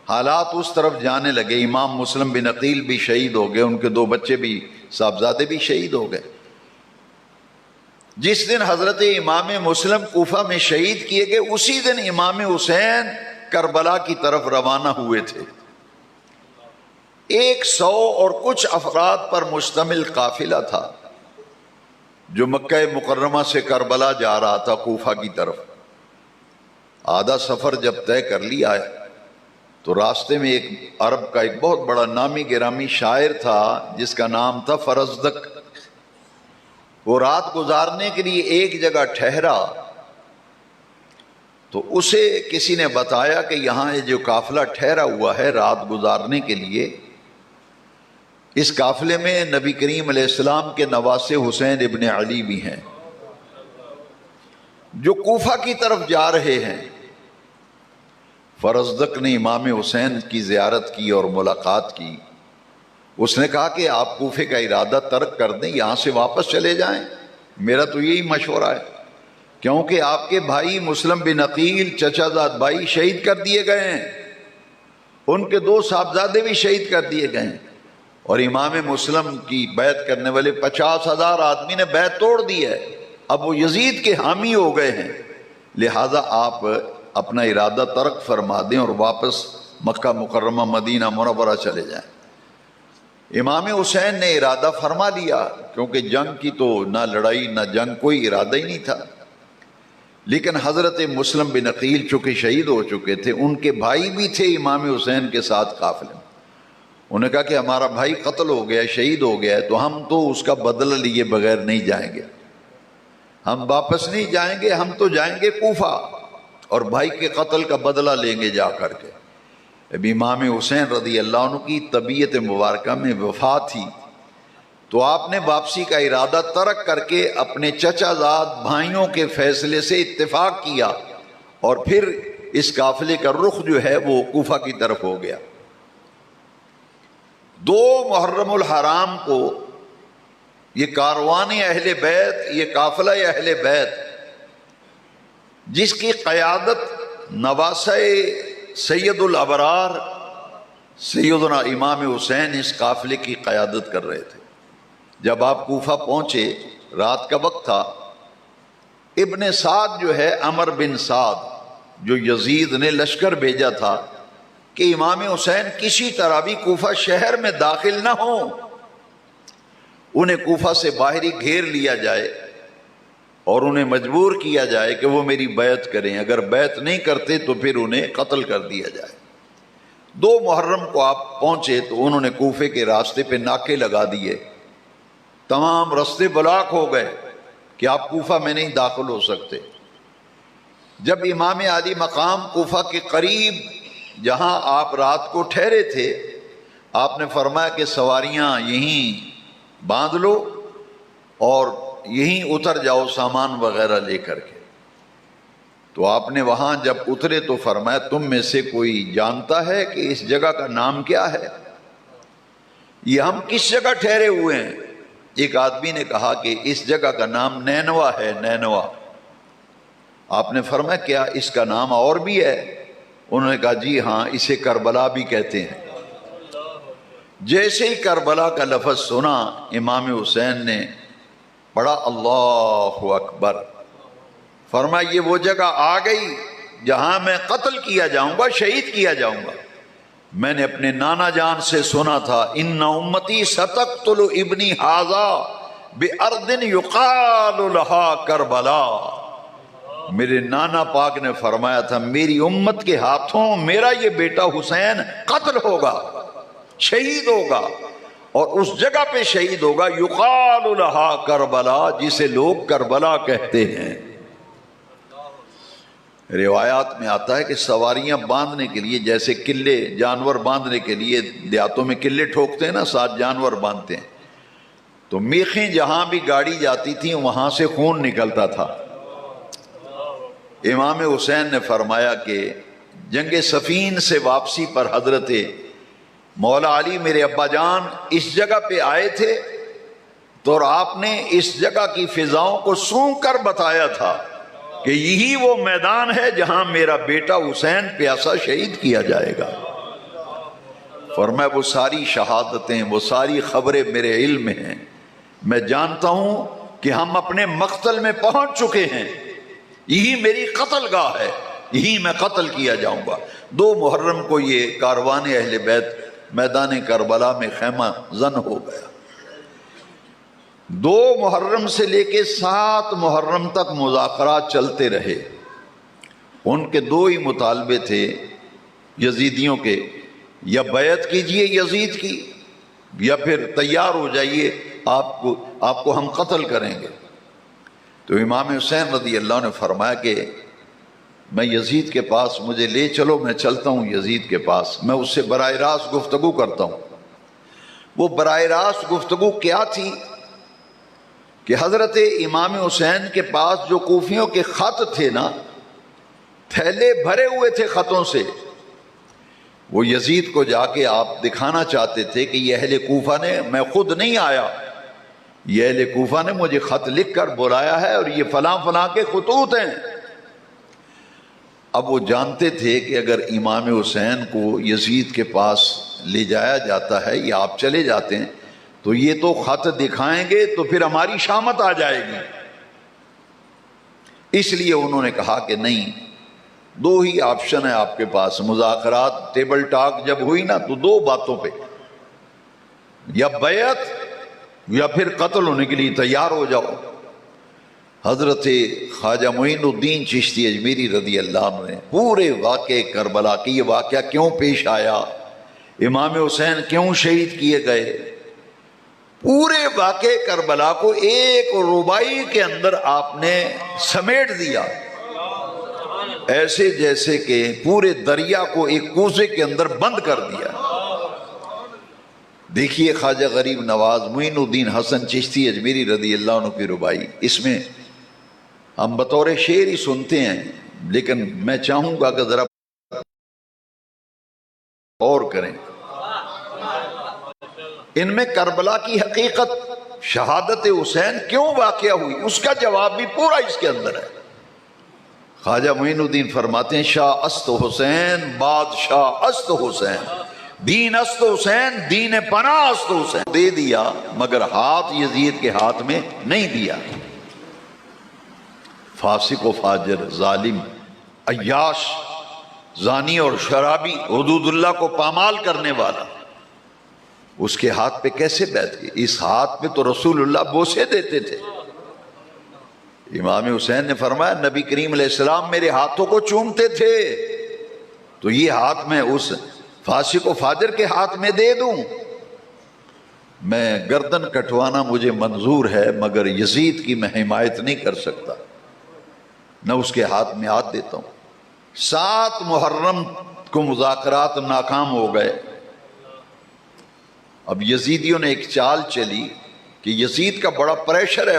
حالات اس طرف جانے لگے، امام مسلم بن عقیل بھی شہید ہو گئے، ان کے 2 بچے بھی، صاحبزادے بھی شہید ہو گئے۔ جس دن حضرت امام مسلم کوفہ میں شہید کیے گئے اسی دن امام حسین کربلا کی طرف روانہ ہوئے تھے۔ 100 اور کچھ افراد پر مشتمل قافلہ تھا جو مکہ مکرمہ سے کربلا جا رہا تھا کوفہ کی طرف۔ آدھا سفر جب طے کر لیا ہے تو راستے میں ایک عرب کا ایک بہت بڑا نامی گرامی شاعر تھا جس کا نام تھا فرزدق۔ وہ رات گزارنے کے لیے ایک جگہ ٹھہرا تو اسے کسی نے بتایا کہ یہاں یہ جو قافلہ ٹھہرا ہوا ہے رات گزارنے کے لیے، اس قافلے میں نبی کریم علیہ السلام کے نواسے حسین ابن علی بھی ہیں جو کوفہ کی طرف جا رہے ہیں۔ فرزدق نے امام حسین کی زیارت کی اور ملاقات کی۔ اس نے کہا کہ آپ کوفے کا ارادہ ترک کر دیں، یہاں سے واپس چلے جائیں، میرا تو یہی مشورہ ہے، کیونکہ آپ کے بھائی مسلم بن عقیل چچا زاد بھائی شہید کر دیے گئے ہیں، ان کے 2 صاحبزادے بھی شہید کر دیے گئے ہیں، اور امام مسلم کی بیعت کرنے والے 50,000 آدمی نے بیعت توڑ دی ہے، اب وہ یزید کے حامی ہو گئے ہیں، لہٰذا آپ اپنا ارادہ ترک فرما دیں اور واپس مکہ مکرمہ مدینہ منورہ چلے جائیں۔ امام حسین نے ارادہ فرما لیا، کیونکہ جنگ کی تو نہ لڑائی نہ جنگ، کوئی ارادہ ہی نہیں تھا۔ لیکن حضرت مسلم بن عقیل چونکہ شہید ہو چکے تھے، ان کے بھائی بھی تھے امام حسین کے ساتھ قافلے میں، انہوں نے کہا کہ ہمارا بھائی قتل ہو گیا، شہید ہو گیا ہے، تو ہم تو اس کا بدلہ لیے بغیر نہیں جائیں گے، ہم واپس نہیں جائیں گے، ہم تو جائیں گے کوفہ اور بھائی کے قتل کا بدلہ لیں گے جا کر کے۔ اب امام حسین رضی اللہ عنہ کی طبیعت مبارکہ میں وفات تھی تو آپ نے واپسی کا ارادہ ترک کر کے اپنے چچا زاد بھائیوں کے فیصلے سے اتفاق کیا اور پھر اس قافلے کا رخ جو ہے وہ کوفہ کی طرف ہو گیا۔ 2 محرم الحرام کو یہ کاروان اہل بیت، یہ قافلہ اہل بیت جس کی قیادت نواسہ سید الابرار سیدنا امام حسین اس قافلے کی قیادت کر رہے تھے۔ جب آپ کوفہ پہنچے رات کا وقت تھا، ابن سعد جو ہے عمر بن سعد جو یزید نے لشکر بھیجا تھا کہ امام حسین کسی طرح بھی کوفہ شہر میں داخل نہ ہوں، انہیں کوفہ سے باہر ہی گھیر لیا جائے اور انہیں مجبور کیا جائے کہ وہ میری بیعت کریں، اگر بیعت نہیں کرتے تو پھر انہیں قتل کر دیا جائے۔ 2 محرم کو آپ پہنچے تو انہوں نے کوفے کے راستے پہ ناکے لگا دیے، تمام راستے بلاک ہو گئے کہ آپ کوفہ میں نہیں داخل ہو سکتے۔ جب امام عالی مقام کوفہ کے قریب جہاں آپ رات کو ٹھہرے تھے، آپ نے فرمایا کہ سواریاں یہیں باندھ لو اور یہیں اتر جاؤ سامان وغیرہ لے کر کے۔ تو آپ نے وہاں جب اترے تو فرمایا تم میں سے کوئی جانتا ہے کہ اس جگہ کا نام کیا ہے؟ یہ ہم کس جگہ ٹھہرے ہوئے ہیں؟ ایک آدمی نے کہا کہ اس جگہ کا نام نینوا ہے، نینوا۔ آپ نے فرمایا کیا اس کا نام اور بھی ہے؟ انہوں نے کہا جی ہاں اسے کربلا بھی کہتے ہیں۔ جیسے ہی کربلا کا لفظ سنا امام حسین نے پڑھا اللہ اکبر، فرمایا یہ وہ جگہ آ گئی جہاں میں قتل کیا جاؤں گا، شہید کیا جاؤں گا۔ میں نے اپنے نانا جان سے سنا تھا ان امتی ستقتل ابنی ھذا بارض یقال لها کربلا، میرے نانا پاک نے فرمایا تھا میری امت کے ہاتھوں میرا یہ بیٹا حسین قتل ہوگا، شہید ہوگا، اور اس جگہ پہ شہید ہوگا یقال لها کربلا، جسے لوگ کربلا کہتے ہیں۔ روایات میں آتا ہے کہ سواریاں باندھنے کے لیے، جیسے قلعے جانور باندھنے کے لیے دیہاتوں میں قلعے ٹھوکتے ہیں نا، ساتھ جانور باندھتے ہیں، تو میخیں جہاں بھی گاڑی جاتی تھی وہاں سے خون نکلتا تھا۔ امام حسین نے فرمایا کہ جنگ صفین سے واپسی پر حضرت مولا علی میرے ابا جان اس جگہ پہ آئے تھے تو اور آپ نے اس جگہ کی فضاؤں کو سونگ کر بتایا تھا کہ یہی وہ میدان ہے جہاں میرا بیٹا حسین پیاسا شہید کیا جائے گا۔ فرمایا وہ ساری شہادتیں، وہ ساری خبریں میرے علم میں ہیں، میں جانتا ہوں کہ ہم اپنے مقتل میں پہنچ چکے ہیں، یہی میری قتل گاہ ہے، یہی میں قتل کیا جاؤں گا۔ 2 محرم کو یہ کاروان اہل بیت میدان کربلا میں خیمہ زن ہو گیا۔ 2 محرم سے لے کے 7 محرم تک مذاکرات چلتے رہے۔ ان کے 2 ہی مطالبے تھے یزیدیوں کے، یا بیعت کیجئے یزید کی یا پھر تیار ہو جائیے آپ کو ہم قتل کریں گے۔ تو امام حسین رضی اللہ عنہ نے فرمایا کہ میں یزید کے پاس، مجھے لے چلو، میں چلتا ہوں یزید کے پاس، میں اس سے براہ راست گفتگو کرتا ہوں۔ وہ براہ راست گفتگو کیا تھی کہ حضرت امام حسین کے پاس جو کوفیوں کے خط تھے نا، تھیلے بھرے ہوئے تھے خطوں سے، وہ یزید کو جا کے آپ دکھانا چاہتے تھے کہ یہ اہل کوفہ نے، میں خود نہیں آیا، یہ اہل کوفہ نے مجھے خط لکھ کر بلایا ہے اور یہ فلاں فلاں کے خطوط ہیں۔ اب وہ جانتے تھے کہ اگر امام حسین کو یزید کے پاس لے جایا جاتا ہے یا آپ چلے جاتے ہیں تو یہ تو خط دکھائیں گے تو پھر ہماری شامت آ جائے گی، اس لیے انہوں نے کہا کہ نہیں، 2 ہی آپشن ہے آپ کے پاس، مذاکرات ٹیبل ٹاک جب ہوئی نا تو 2 باتوں پہ، یا بیعت یا پھر قتل ہونے کے لیے تیار ہو جاؤ۔ حضرت خواجہ معین الدین چشتی اجمیری رضی اللہ عنہ نے پورے واقعے کربلا کی، یہ واقعہ کیوں پیش آیا، امام حسین کیوں شہید کیے گئے، پورے واقعے کربلا کو 1 رباعی کے اندر آپ نے سمیٹ دیا، ایسے جیسے کہ پورے دریا کو ایک کوزے کے اندر بند کر دیا۔ دیکھیے خواجہ غریب نواز معین الدین حسن چشتی اجمیری رضی اللہ عنہ کی رباعی، اس میں ہم بطور شعر ہی سنتے ہیں، لیکن میں چاہوں گا کہ ذرا اور کریں۔ ان میں کربلا کی حقیقت، شہادت حسین کیوں واقعہ ہوئی، اس کا جواب بھی پورا اس کے اندر ہے۔ خواجہ معین الدین فرماتے ہیں شاہ است حسین بادشاہ است حسین، دین است حسین دین پناہ است حسین، دے دیا مگر ہاتھ یزید کے ہاتھ میں نہیں دیا۔ فاسق و فاجر، ظالم، عیاش، زانی اور شرابی، حدود اللہ کو پامال کرنے والا، اس کے ہاتھ پہ کیسے بیٹھ گئی؟ اس ہاتھ پہ تو رسول اللہ بوسے دیتے تھے۔ امام حسین نے فرمایا نبی کریم علیہ السلام میرے ہاتھوں کو چومتے تھے، تو یہ ہاتھ میں اس فاسق و فاجر کے ہاتھ میں دے دوں؟ میں گردن کٹوانا مجھے منظور ہے مگر یزید کی میں حمایت نہیں کر سکتا، نہ اس کے ہاتھ میں ہاتھ دیتا ہوں۔ 7 محرم کو مذاکرات ناکام ہو گئے۔ اب یزیدیوں نے ایک چال چلی کہ یزید کا بڑا پریشر ہے،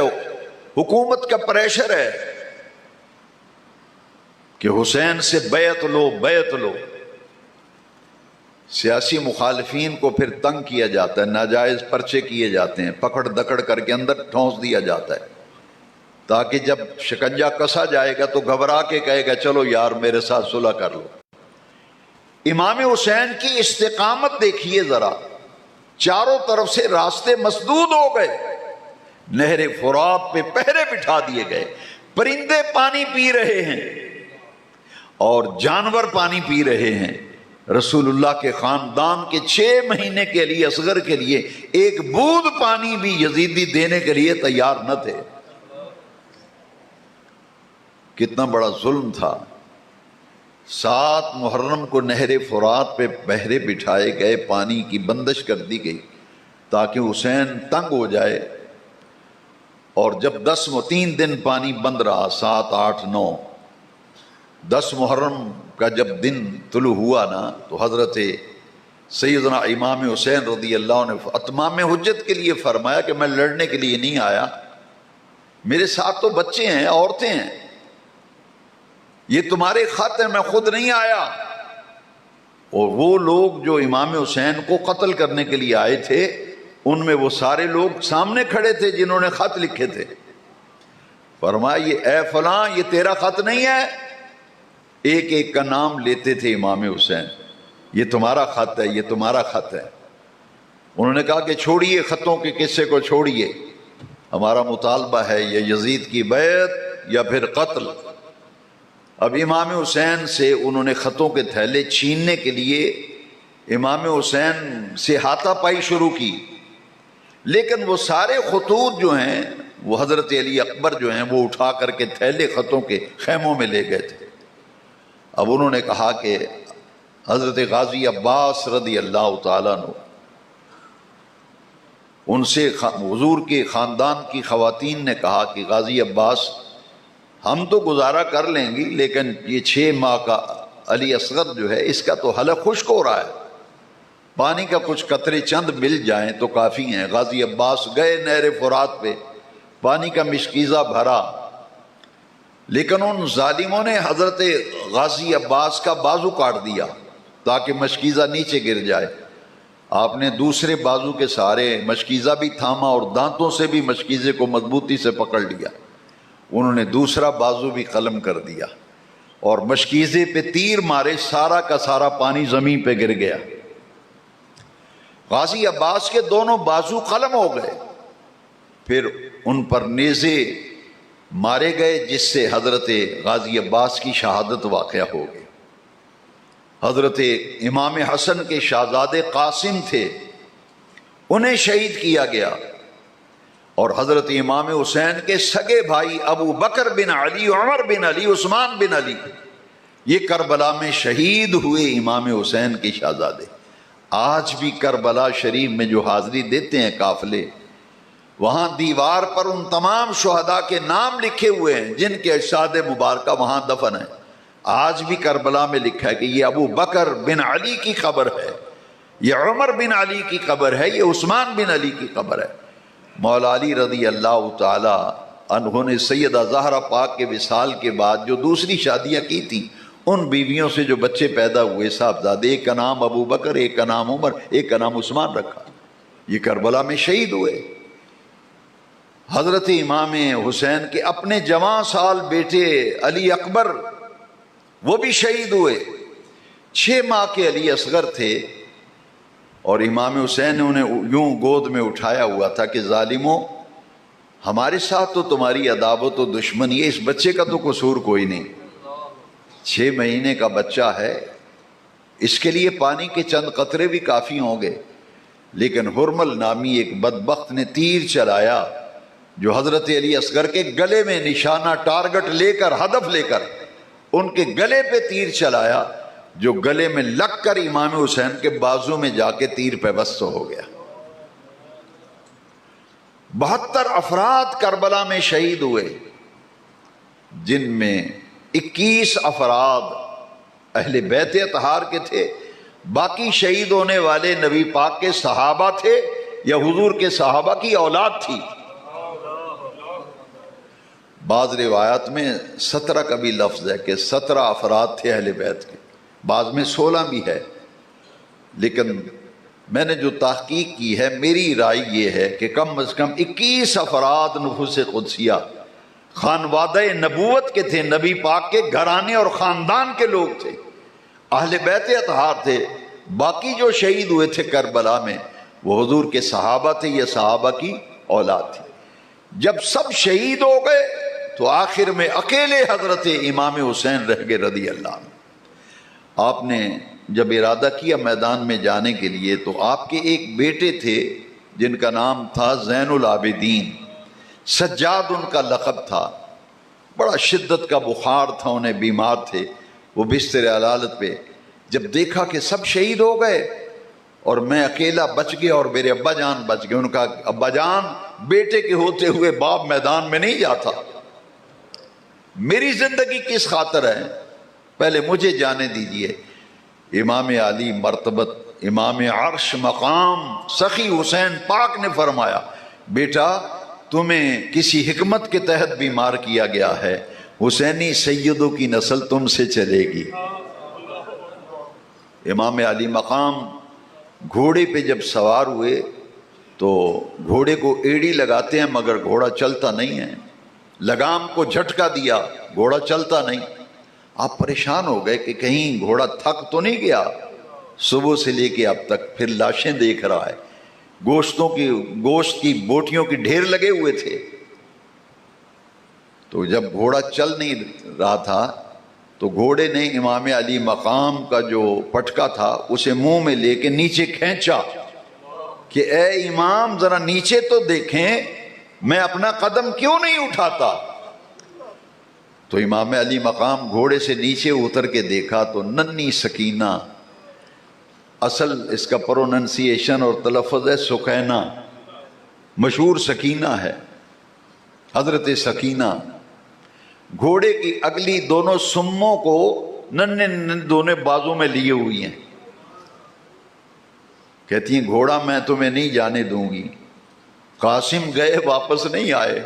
حکومت کا پریشر ہے کہ حسین سے بیعت لو بیعت لو۔ سیاسی مخالفین کو پھر تنگ کیا جاتا ہے، ناجائز پرچے کیے جاتے ہیں، پکڑ دکڑ کر کے اندر ٹھونس دیا جاتا ہے تاکہ جب شکنجہ کسا جائے گا تو گھبرا کے کہے گا چلو یار میرے ساتھ صلح کر لو۔ امام حسین کی استقامت دیکھیے ذرا، چاروں طرف سے راستے مسدود ہو گئے، نہر فرات پہ پہرے بٹھا دیے گئے، پرندے پانی پی رہے ہیں اور جانور پانی پی رہے ہیں۔ رسول اللہ کے خاندان کے 6 مہینے کے لیے اصغر کے لیے ایک بوند پانی بھی یزیدی دینے کے لیے تیار نہ تھے۔ کتنا بڑا ظلم تھا۔ 7 محرم کو نہر فرات پہ پہرے بٹھائے گئے، پانی کی بندش کر دی گئی تاکہ حسین تنگ ہو جائے، اور جب 3 دن پانی بند رہا، 7، 8، 9، 10 محرم کا جب دن طلوع ہوا نا، تو حضرت سیدنا امام حسین رضی اللہ عنہ نے اتمام حجت کے لیے فرمایا کہ میں لڑنے کے لیے نہیں آیا، میرے ساتھ تو بچے ہیں، عورتیں ہیں، یہ تمہارے خط ہیں، میں خود نہیں آیا۔ اور وہ لوگ جو امام حسین کو قتل کرنے کے لیے آئے تھے، ان میں وہ سارے لوگ سامنے کھڑے تھے جنہوں نے خط لکھے تھے۔ فرمایا یہ اے فلاں، یہ تیرا خط نہیں ہے، ایک ایک کا نام لیتے تھے امام حسین، یہ تمہارا خط ہے، یہ تمہارا خط ہے۔ انہوں نے کہا کہ چھوڑیے خطوں کے قصے کو، چھوڑیے، ہمارا مطالبہ ہے یہ یزید کی بیعت یا پھر قتل۔ اب امام حسین سے انہوں نے خطوں کے تھیلے چھیننے کے لیے امام حسین سے ہاتھا پائی شروع کی، لیکن وہ سارے خطوط جو ہیں وہ حضرت علی اکبر جو ہیں وہ اٹھا کر کے تھیلے خطوں کے خیموں میں لے گئے تھے۔ اب انہوں نے کہا کہ حضرت غازی عباس رضی اللہ تعالیٰ عنہ، ان سے حضور کے خاندان کی خواتین نے کہا کہ غازی عباس ہم تو گزارا کر لیں گی، لیکن یہ 6 ماہ کا علی اصغر جو ہے اس کا تو حلق خشک ہو رہا ہے، پانی کا کچھ قطرے چند مل جائیں تو کافی ہیں۔ غازی عباس گئے نہر فرات پہ، پانی کا مشکیزہ بھرا، لیکن ان ظالموں نے حضرت غازی عباس کا بازو کاٹ دیا تاکہ مشکیزہ نیچے گر جائے۔ آپ نے دوسرے بازو کے سہارے مشکیزہ بھی تھاما اور دانتوں سے بھی مشکیزے کو مضبوطی سے پکڑ لیا۔ انہوں نے دوسرا بازو بھی قلم کر دیا اور مشکیزے پہ تیر مارے، سارا کا سارا پانی زمین پہ گر گیا۔ غازی عباس کے دونوں بازو قلم ہو گئے، پھر ان پر نیزے مارے گئے، جس سے حضرت غازی عباس کی شہادت واقع ہو گئی۔ حضرت امام حسن کے شہزادے قاسم تھے، انہیں شہید کیا گیا، اور حضرت امام حسین کے سگے بھائی ابو بکر بن علی، عمر بن علی، عثمان بن علی، یہ کربلا میں شہید ہوئے امام حسین کے شہزادے۔ آج بھی کربلا شریف میں جو حاضری دیتے ہیں قافلے، وہاں دیوار پر ان تمام شہداء کے نام لکھے ہوئے ہیں جن کے اجساد مبارکہ وہاں دفن ہیں۔ آج بھی کربلا میں لکھا ہے کہ یہ ابو بکر بن علی کی قبر ہے، یہ عمر بن علی کی قبر ہے، یہ عثمان بن علی کی قبر ہے۔ مولا علی رضی اللہ تعالی عنہ نے سیدہ زہرا پاک کے وصال کے بعد جو دوسری شادیاں کی تھی، ان بیویوں سے جو بچے پیدا ہوئے صاحبزادے، ایک کا نام ابو بکر، ایک کا نام عمر، ایک کا نام عثمان رکھا، یہ کربلا میں شہید ہوئے۔ حضرت امام حسین کے اپنے جوان سال بیٹے علی اکبر، وہ بھی شہید ہوئے۔ 6 ماہ کے علی اصغر تھے، اور امام حسین نے انہیں یوں گود میں اٹھایا ہوا تھا کہ ظالموں، ہمارے ساتھ تو تمہاری عداوت و دشمنی ہے، اس بچے کا تو قصور کوئی نہیں، 6 مہینے کا بچہ ہے، اس کے لیے پانی کے چند قطرے بھی کافی ہوں گے۔ لیکن حرمل نامی ایک بدبخت نے تیر چلایا جو حضرت علی اصغر کے گلے میں نشانہ، ٹارگٹ لے کر، ہدف لے کر ان کے گلے پہ تیر چلایا، جو گلے میں لگ کر امام حسین کے بازو میں جا کے تیر پیوست ہو گیا۔ 72 افراد کربلا میں شہید ہوئے، جن میں 21 افراد اہل بیت اطہار کے تھے، باقی شہید ہونے والے نبی پاک کے صحابہ تھے یا حضور کے صحابہ کی اولاد تھی۔ بعض روایات میں 17 کا بھی لفظ ہے کہ 17 افراد تھے اہل بیت کے، بعض میں 16 بھی ہے، لیکن میں نے جو تحقیق کی ہے میری رائے یہ ہے کہ کم از کم 21 افراد نفوس قدسیہ خانوادہ نبوت کے تھے، نبی پاک کے گھرانے اور خاندان کے لوگ تھے۔ اہل بیت اطہار تھے، باقی جو شہید ہوئے تھے کربلا میں وہ حضور کے صحابہ تھے یا صحابہ کی اولاد تھی۔ جب سب شہید ہو گئے تو آخر میں اکیلے حضرت امام حسین رہ گئے رضی اللہ عنہ۔ آپ نے جب ارادہ کیا میدان میں جانے کے لیے تو آپ کے ایک بیٹے تھے جن کا نام تھا زین العابدین، سجاد ان کا لقب تھا، بڑا شدت کا بخار تھا انہیں، بیمار تھے وہ بستر علالت پہ۔ جب دیکھا کہ سب شہید ہو گئے اور میں اکیلا بچ گیا اور میرے ابا جان بچ گئے، ان کا ابا جان بیٹے کے ہوتے ہوئے باپ میدان میں نہیں جاتا، میری زندگی کس خاطر ہے، پہلے مجھے جانے دیجئے۔ امام علی مرتبت، امام عرش مقام سخی حسین پاک نے فرمایا بیٹا تمہیں کسی حکمت کے تحت بیمار کیا گیا ہے، حسینی سیدوں کی نسل تم سے چلے گی۔ امام علی مقام گھوڑے پہ جب سوار ہوئے تو گھوڑے کو ایڑی لگاتے ہیں مگر گھوڑا چلتا نہیں ہے، لگام کو جھٹکا دیا گھوڑا چلتا نہیں۔ آپ پریشان ہو گئے کہ کہیں گھوڑا تھک تو نہیں گیا، صبح سے لے کے اب تک پھر لاشیں دیکھ رہا ہے، گوشت کی بوٹیوں کی ڈھیر لگے ہوئے تھے۔ تو جب گھوڑا چل نہیں رہا تھا تو گھوڑے نے امام علی مقام کا جو پٹکا تھا اسے منہ میں لے کے نیچے کھینچا کہ اے امام ذرا نیچے تو دیکھیں، میں اپنا قدم کیوں نہیں اٹھاتا؟ تو امام علی مقام گھوڑے سے نیچے اتر کے دیکھا تو ننھی سکینہ، اصل اس کا پروننسیشن اور تلفظ ہے سکینہ، مشہور سکینہ ہے، حضرت سکینہ گھوڑے کی اگلی دونوں سموں کو ننھے دونوں بازوں میں لیے ہوئی ہیں، کہتی ہیں گھوڑا میں تمہیں نہیں جانے دوں گی۔ قاسم گئے واپس نہیں آئے،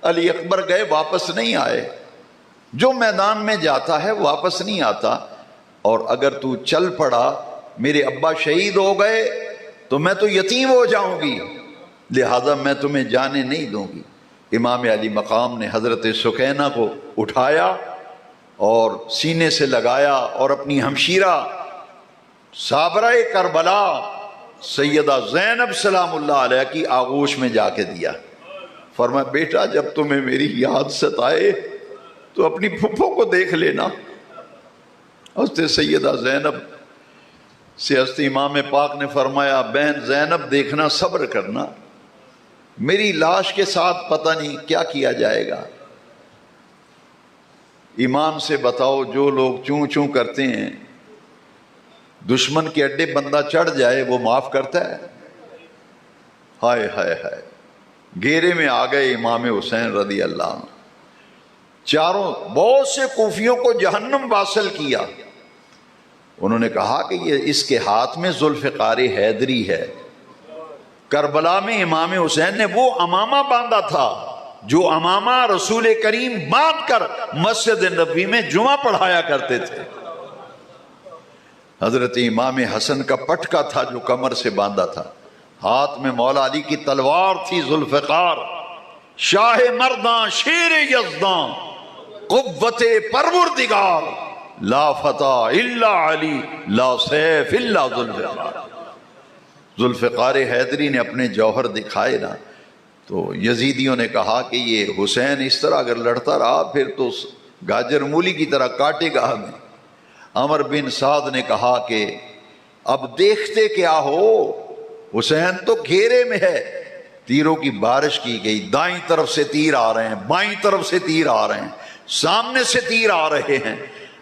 علی اکبر گئے واپس نہیں آئے، جو میدان میں جاتا ہے واپس نہیں آتا، اور اگر تو چل پڑا میرے ابا شہید ہو گئے تو میں تو یتیم ہو جاؤں گی، لہذا میں تمہیں جانے نہیں دوں گی۔ امام علی مقام نے حضرت سکینہ کو اٹھایا اور سینے سے لگایا اور اپنی ہمشیرہ صابرہ کربلا سیدہ زینب سلام اللہ علیہ کی آغوش میں جا کے دیا۔ فرمایا بیٹا جب تمہیں میری یاد ستائے تو اپنی پھپھو کو دیکھ لینا۔ حضرت سیدہ زینب سے حضرت امام پاک نے فرمایا بہن زینب دیکھنا صبر کرنا، میری لاش کے ساتھ پتہ نہیں کیا کیا جائے گا۔ ایمان سے بتاؤ جو لوگ چوں چوں کرتے ہیں، دشمن کے اڈے بندہ چڑھ جائے وہ معاف کرتا ہے؟ ہائے ہائے ہائے، گھیرے میں آ گئے امام حسین رضی اللہ عنہ، چاروں بہت سے کوفیوں کو جہنم واصل کیا۔ انہوں نے کہا کہ یہ اس کے ہاتھ میں ذوالفقار حیدری ہے۔ کربلا میں امام حسین نے وہ امامہ باندھا تھا جو امامہ رسول کریم باندھ کر مسجد نبوی میں جمعہ پڑھایا کرتے تھے۔ حضرت امام حسن کا پٹکا تھا جو کمر سے باندھا تھا، ہاتھ میں مولا علی کی تلوار تھی ذوالفقار، شاہ مرداں شیر یزداں قوت پروردگار، لا فتح الا علی لا سیف الا ذوالفقار۔ ذوالفقار حیدری نے اپنے جوہر دکھائے نا تو یزیدیوں نے کہا کہ یہ حسین اس طرح اگر لڑتا رہا پھر تو گاجر مولی کی طرح کاٹے گا ہمیں۔ عمر بن سعد نے کہا کہ اب دیکھتے کیا ہو، حسین تو گھیرے میں ہے۔ تیروں کی بارش کی گئی، دائیں طرف سے تیر آ رہے ہیں، بائیں طرف سے تیر آ رہے ہیں، سامنے سے تیر آ رہے ہیں،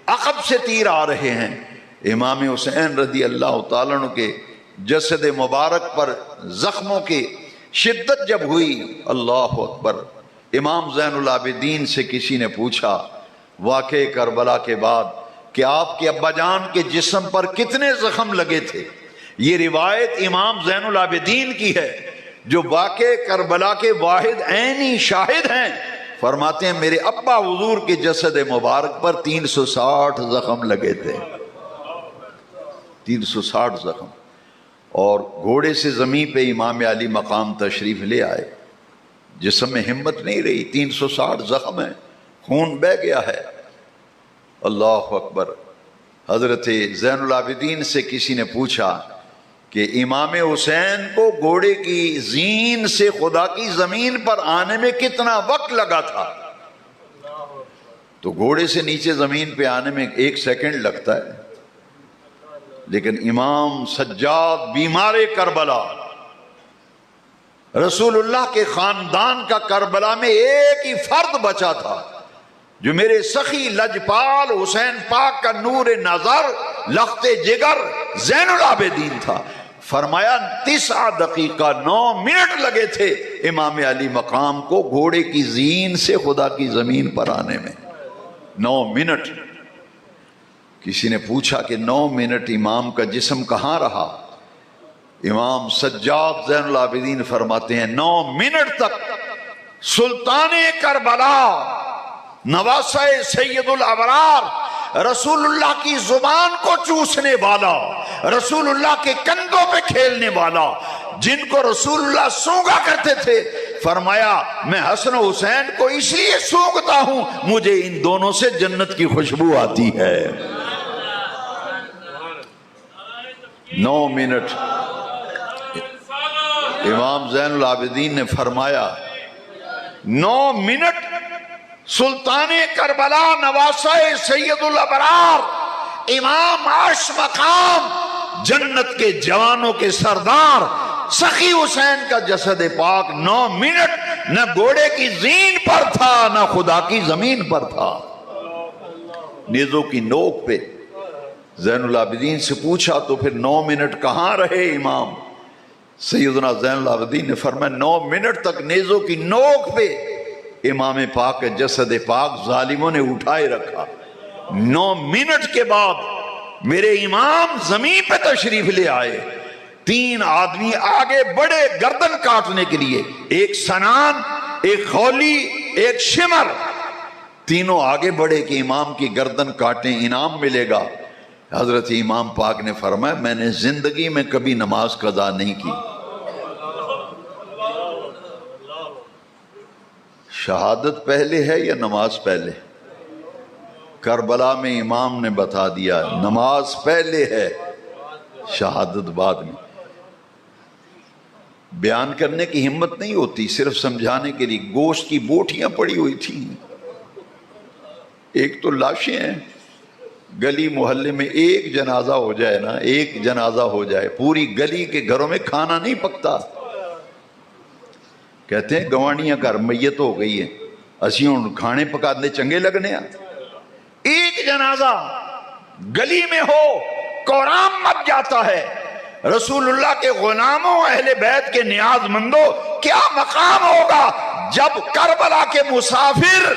عقب سے تیر آ رہے ہیں۔ امام حسین رضی اللہ تعالیٰ عنہ کے جسد مبارک پر زخموں کی شدت جب ہوئی، اللہ اکبر، امام زین العابدین سے کسی نے پوچھا واقعہ کربلا کے بعد کہ آپ کے ابا جان کے جسم پر کتنے زخم لگے تھے؟ یہ روایت امام زین العابدین کی ہے جو واقعہ کربلا کے واحد عینی شاہد ہیں۔ فرماتے ہیں میرے ابا حضور کے جسد مبارک پر 360 زخم لگے تھے، 360 زخم، اور گھوڑے سے زمین پہ امام علی مقام تشریف لے آئے، جسم میں ہمت نہیں رہی، 360 زخم ہیں، خون بہہ گیا ہے۔ اللہ اکبر، حضرت زین العابدین سے کسی نے پوچھا کہ امام حسین کو گھوڑے کی زین سے خدا کی زمین پر آنے میں کتنا وقت لگا تھا؟ تو گھوڑے سے نیچے زمین پہ آنے میں 1 سیکنڈ لگتا ہے، لیکن امام سجاد بیمار کربلا، رسول اللہ کے خاندان کا کربلا میں ایک ہی فرد بچا تھا جو میرے سخی لجپال حسین پاک کا نور نظر لخت جگر زین العابدین تھا۔ فرمایا 9 دقیقہ 9 منٹ لگے تھے امام علی مقام کو گھوڑے کی زین سے خدا کی زمین پر آنے میں، 9 منٹ۔ کسی نے پوچھا کہ 9 منٹ امام کا جسم کہاں رہا؟ امام سجاد زین العابدین فرماتے ہیں 9 منٹ تک سلطان کربلا نواسہ سید الابرار، رسول اللہ کی زبان کو چوسنے والا، رسول اللہ کے کندھوں پہ کھیلنے والا، جن کو رسول اللہ سونگا کرتے تھے، فرمایا میں حسن و حسین کو اس لیے سونگتا ہوں مجھے ان دونوں سے جنت کی خوشبو آتی ہے۔ 9 منٹ امام زین العابدین نے فرمایا 9 منٹ سلطان کربلا نواسہ سید الابرار امام عرش مقام جنت کے جوانوں کے سردار سخی حسین کا جسد پاک 9 منٹ نہ گھوڑے کی زین پر تھا نہ خدا کی زمین پر تھا، نیزوں کی نوک پہ۔ زین العابدین سے پوچھا تو پھر 9 منٹ کہاں رہے امام؟ سیدنا زین العابدین نے فرمایا 9 منٹ تک نیزوں کی نوک پہ امام پاک کے جسد پاک ظالموں نے اٹھائے رکھا۔ 9 منٹ کے بعد میرے امام زمین پہ تشریف لے آئے، 3 آدمی آگے بڑے گردن کاٹنے کے لیے، ایک سنان، ایک خولی، ایک شمر، تینوں آگے بڑھے کہ امام کی گردن کاٹیں انعام ملے گا۔ حضرت امام پاک نے فرمایا میں نے زندگی میں کبھی نماز قضا نہیں کی۔ شہادت پہلے ہے یا نماز پہلے؟ کربلا میں امام نے بتا دیا نماز پہلے ہے، شہادت بعد میں۔ بیان کرنے کی ہمت نہیں ہوتی، صرف سمجھانے کے لیے۔ گوشت کی بوٹیاں پڑی ہوئی تھیں، ایک تو لاشیں ہیں، گلی محلے میں ایک جنازہ ہو جائے نا، ایک جنازہ ہو جائے، پوری گلی کے گھروں میں کھانا نہیں پکتا۔ کہتے ہیں گوانیاں کر میت ہو گئی ہے، اسی ہوں کھانے پکانے چنگے لگنے ہیں۔ ایک جنازہ گلی میں ہو کورام مچ جاتا ہے۔ رسول اللہ کے غلاموں، اہل بیت کے نیاز مندوں، کیا مقام ہوگا جب کربلا کے مسافر،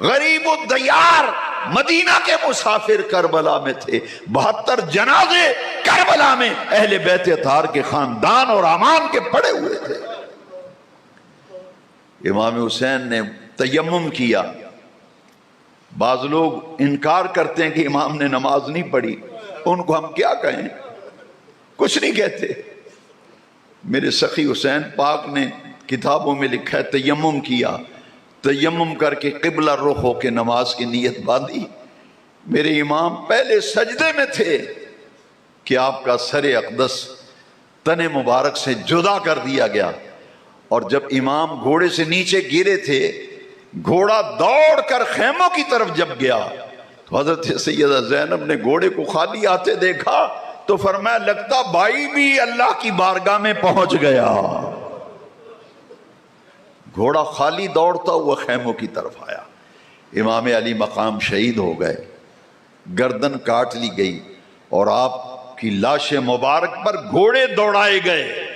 غریب الدیار مدینہ کے مسافر کربلا میں تھے، 72 جنازے کربلا میں اہل بیت اطہار کے خاندان اور امان کے پڑے ہوئے تھے۔ امام حسین نے تیمم کیا۔ بعض لوگ انکار کرتے ہیں کہ امام نے نماز نہیں پڑھی، ان کو ہم کیا کہیں؟ کچھ نہیں کہتے۔ میرے سخی حسین پاک نے کتابوں میں لکھا ہے تیمم کیا، تیمم کر کے قبلہ رخ ہو کے نماز کی نیت باندھی۔ میرے امام پہلے سجدے میں تھے کہ آپ کا سر اقدس تن مبارک سے جدا کر دیا گیا، اور جب امام گھوڑے سے نیچے گرے تھے، گھوڑا دوڑ کر خیموں کی طرف جب گیا تو حضرت سیدہ زینب نے گھوڑے کو خالی آتے دیکھا تو فرمایا لگتا بھائی بھی اللہ کی بارگاہ میں پہنچ گیا۔ گھوڑا خالی دوڑتا ہوا خیموں کی طرف آیا۔ امام علی مقام شہید ہو گئے، گردن کاٹ لی گئی، اور آپ کی لاش مبارک پر گھوڑے دوڑائے گئے،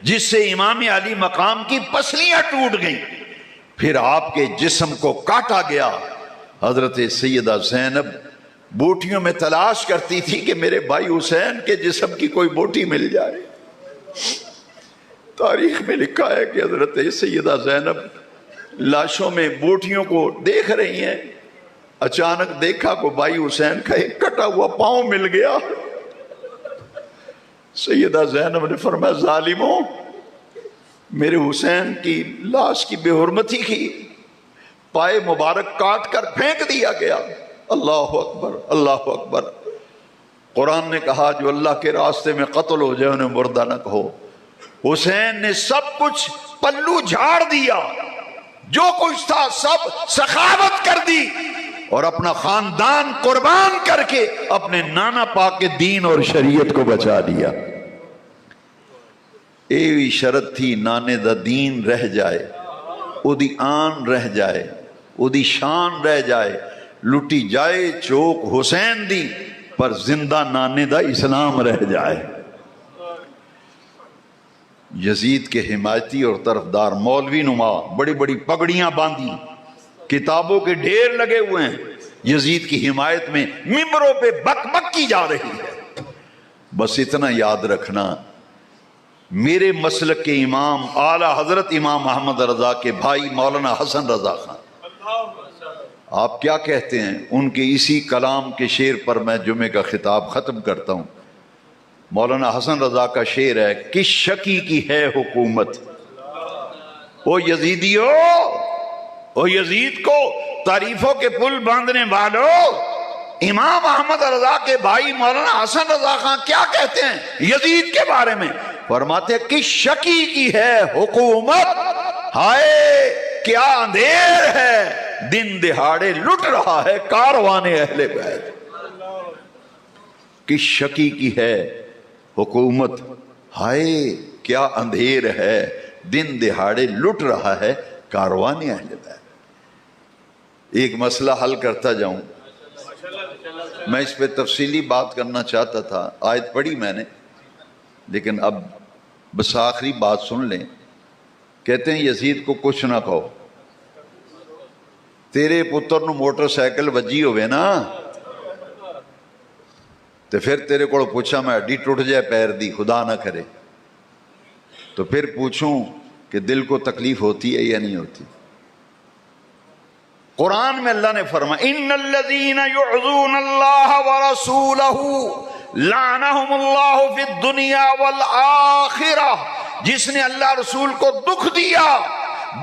جس سے امام علی مقام کی پسلیاں ٹوٹ گئیں۔ پھر آپ کے جسم کو کاٹا گیا۔ حضرت سیدہ زینب بوٹیوں میں تلاش کرتی تھی کہ میرے بھائی حسین کے جسم کی کوئی بوٹی مل جائے۔ تاریخ میں لکھا ہے کہ حضرت سیدہ زینب لاشوں میں بوٹیوں کو دیکھ رہی ہیں، اچانک دیکھا کہ بھائی حسین کا ایک کٹا ہوا پاؤں مل گیا۔ سیدہ زینب نے فرمایا ظالموں، میرے حسین کی لاش کی بے حرمتی کی، پائے مبارک کاٹ کر پھینک دیا گیا۔ اللہ اکبر اللہ اکبر۔ قرآن نے کہا جو اللہ کے راستے میں قتل ہو جائے انہیں مردہ نہ کہو۔ حسین نے سب کچھ پلو جھاڑ دیا، جو کچھ تھا سب سخاوت کر دی اور اپنا خاندان قربان کر کے اپنے نانا پاک کے دین اور شریعت کو بچا لیا۔ ایوی شرط تھی نانے دا دین رہ جائے، او دی آن رہ جائے، او دی شان رہ جائے، لٹی جائے چوک حسین دی پر زندہ نانے دا اسلام رہ جائے۔ یزید کے حمایتی اور طرفدار مولوی نما بڑی بڑی پگڑیاں باندھی، کتابوں کے ڈھیر لگے ہوئے ہیں، یزید کی حمایت میں ممبروں پہ بک بک کی جا رہی ہے۔ بس اتنا یاد رکھنا، میرے مسلک کے امام اعلیٰ حضرت امام محمد رضا کے بھائی مولانا حسن رضا خان، آپ کیا کہتے ہیں؟ ان کے اسی کلام کے شعر پر میں جمعے کا خطاب ختم کرتا ہوں۔ مولانا حسن رضا کا شعر ہے، کس شکی کی ہے حکومت، او یزیدیو، او یزید کو تعریفوں کے پل باندھنے والو۔ امام احمد رضا کے بھائی مولانا حسن رضا خان کیا کہتے ہیں یزید کے بارے میں؟ فرماتے ہیں کس شکی کی ہے حکومت، ہائے کیا اندھیر ہے، دن دہاڑے لٹ رہا ہے کاروان اہل بیت۔ کس شکی کی ہے حکومت، ہائے کیا اندھیر ہے، دن دہاڑے لٹ رہا ہے کاروان اہل بیت۔ ایک مسئلہ حل کرتا جاؤں، میں اس پہ تفصیلی بات کرنا چاہتا تھا، آیت پڑھی میں نے، لیکن اب بس آخری بات سن لیں۔ کہتے ہیں یزید کو کچھ نہ کہو، تیرے پتر نو موٹر سائیکل وجی ہوئے نا تو پھر تیرے کو پوچھا میں ہڈی ٹوٹ جائے پیر دی، خدا نہ کرے، تو پھر پوچھوں کہ دل کو تکلیف ہوتی ہے یا نہیں ہوتی؟ قرآن میں اللہ نے فرمایا ان الذین یعظون اللہ ورسولہ لعنہم اللہ فی الدنیا والآخرہ، جس نے اللہ رسول کو دکھ دیا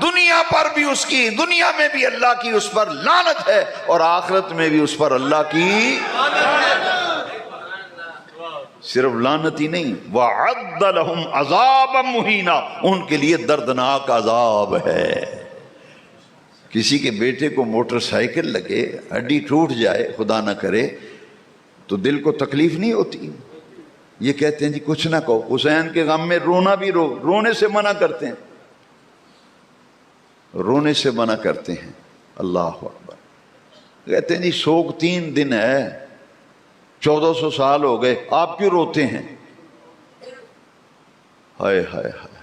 دنیا پر بھی اس کی، دنیا میں بھی اللہ کی اس پر لعنت ہے اور آخرت میں بھی اس پر اللہ کی صرف لعنت ہی نہیں، وَعَدَّ لَهُمْ عَذَابًا مُهِينًا، ان کے لیے دردناک عذاب ہے۔ کسی کے بیٹے کو موٹر سائیکل لگے، ہڈی ٹوٹ جائے خدا نہ کرے، تو دل کو تکلیف نہیں ہوتی؟ یہ کہتے ہیں جی کچھ نہ کہو، حسین کے غم میں رونا بھی رونے سے منع کرتے ہیں، رونے سے منع کرتے ہیں۔ اللہ اکبر۔ کہتے ہیں جی سوگ 3 دن ہے، 1400 سال ہو گئے، آپ کیوں روتے ہیں؟ ہائے ہائے ہائے،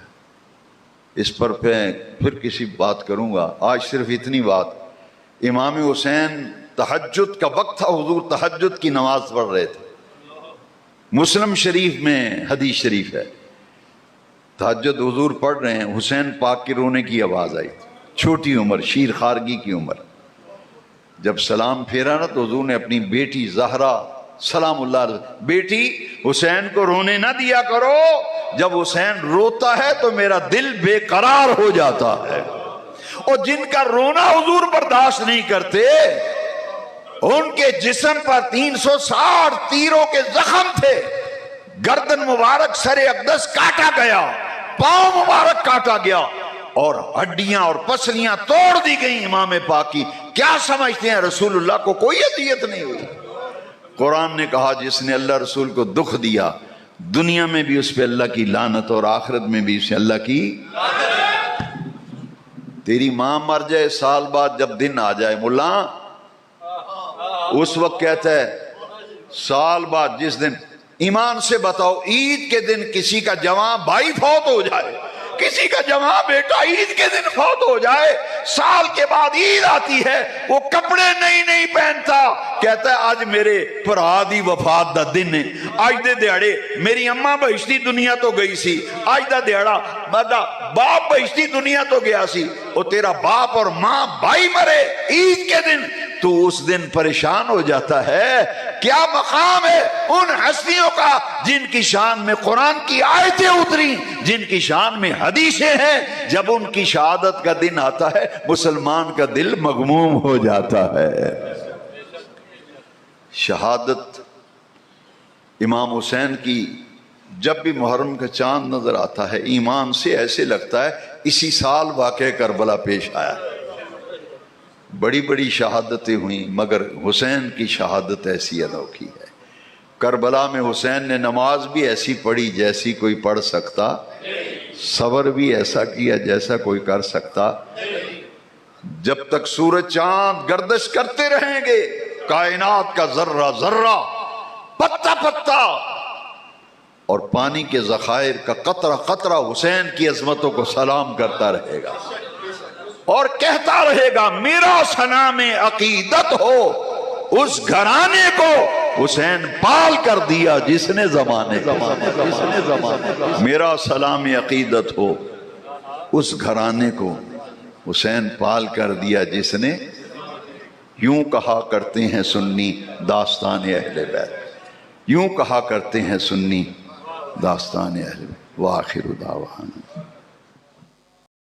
اس پر پھر کسی بات کروں گا، آج صرف اتنی بات۔ امام حسین تہجد کا وقت تھا، حضور تہجد کی نماز پڑھ رہے تھے، مسلم شریف میں حدیث شریف ہے، تہجد حضور پڑھ رہے ہیں، حسین پاک کی رونے کی آواز آئی، چھوٹی عمر، شیر خارگی کی عمر۔ جب سلام پھیرا نا تو حضور نے اپنی بیٹی زہرا سلام اللہ علیہ، بیٹی حسین کو رونے نہ دیا کرو، جب حسین روتا ہے تو میرا دل بے قرار ہو جاتا ہے۔ اور جن کا رونا حضور برداشت نہیں کرتے، ان کے جسم پر 360 تیروں کے زخم تھے، گردن مبارک سر اقدس کاٹا گیا، پاؤں مبارک کاٹا گیا، اور ہڈیاں اور پسلیاں توڑ دی گئیں امام پاک کی۔ کیا سمجھتے ہیں رسول اللہ کو کوئی اذیت نہیں ہوئی؟ قرآن نے کہا جس نے اللہ رسول کو دکھ دیا دنیا میں بھی اس پہ اللہ کی لعنت اور آخرت میں بھی اسے اللہ کی لعنت۔ تیری ماں مر جائے سال بعد جب دن آ جائے ملا، اس وقت کہتا ہے سال بعد جس دن، ایمان سے بتاؤ عید کے دن کسی کا جوان بھائی فوت ہو جائے، کسی کا جوان بیٹا عید کے دن فوت ہو جائے، سال کے بعد عید آتی ہے، وہ کپڑے نہیں پہنتا، کہتا ہے آج میرے بھرا دی وفات دا دن ہے، آج دے دیہڑے میری اماں بہشتی دنیا تو گئی سی، آج دا دیہڑا میرا باپ بہشتی دنیا تو گیا سی، وہ تیرا باپ اور ماں بھائی مرے عید کے دن، تو اس دن پریشان ہو جاتا ہے۔ کیا مقام ہے ان ہستیوں کا جن کی شان میں قرآن کی آیتیں اتری، جن کی شان میں حدیثیں ہیں، جب ان کی شہادت کا دن آتا ہے مسلمان کا دل مغموم ہو جاتا ہے۔ شہادت امام حسین کی جب بھی محرم کا چاند نظر آتا ہے ایمان سے ایسے لگتا ہے اسی سال واقعہ کربلا پیش آیا. بڑی بڑی شہادتیں ہوئیں مگر حسین کی شہادت ایسی انوکھی ہے. کربلا میں حسین نے نماز بھی ایسی پڑھی جیسی کوئی پڑھ سکتا، صبر بھی ایسا کیا جیسا کوئی کر سکتا. جب تک سورج چاند گردش کرتے رہیں گے کائنات کا ذرہ ذرہ، پتا پتا اور پانی کے ذخائر کا قطرہ قطرہ حسین کی عظمتوں کو سلام کرتا رہے گا اور کہتا رہے گا میرا سلام عقیدت ہو اس گھرانے کو حسین پال کر دیا جس نے زمانے میرا سلام عقیدت ہو اس گھرانے کو حسین پال کر دیا جس نے. یوں کہا کرتے ہیں سنی داستان اہل بیت، یوں کہا کرتے ہیں سنی داستان اہل بیت. وآخر دعوانا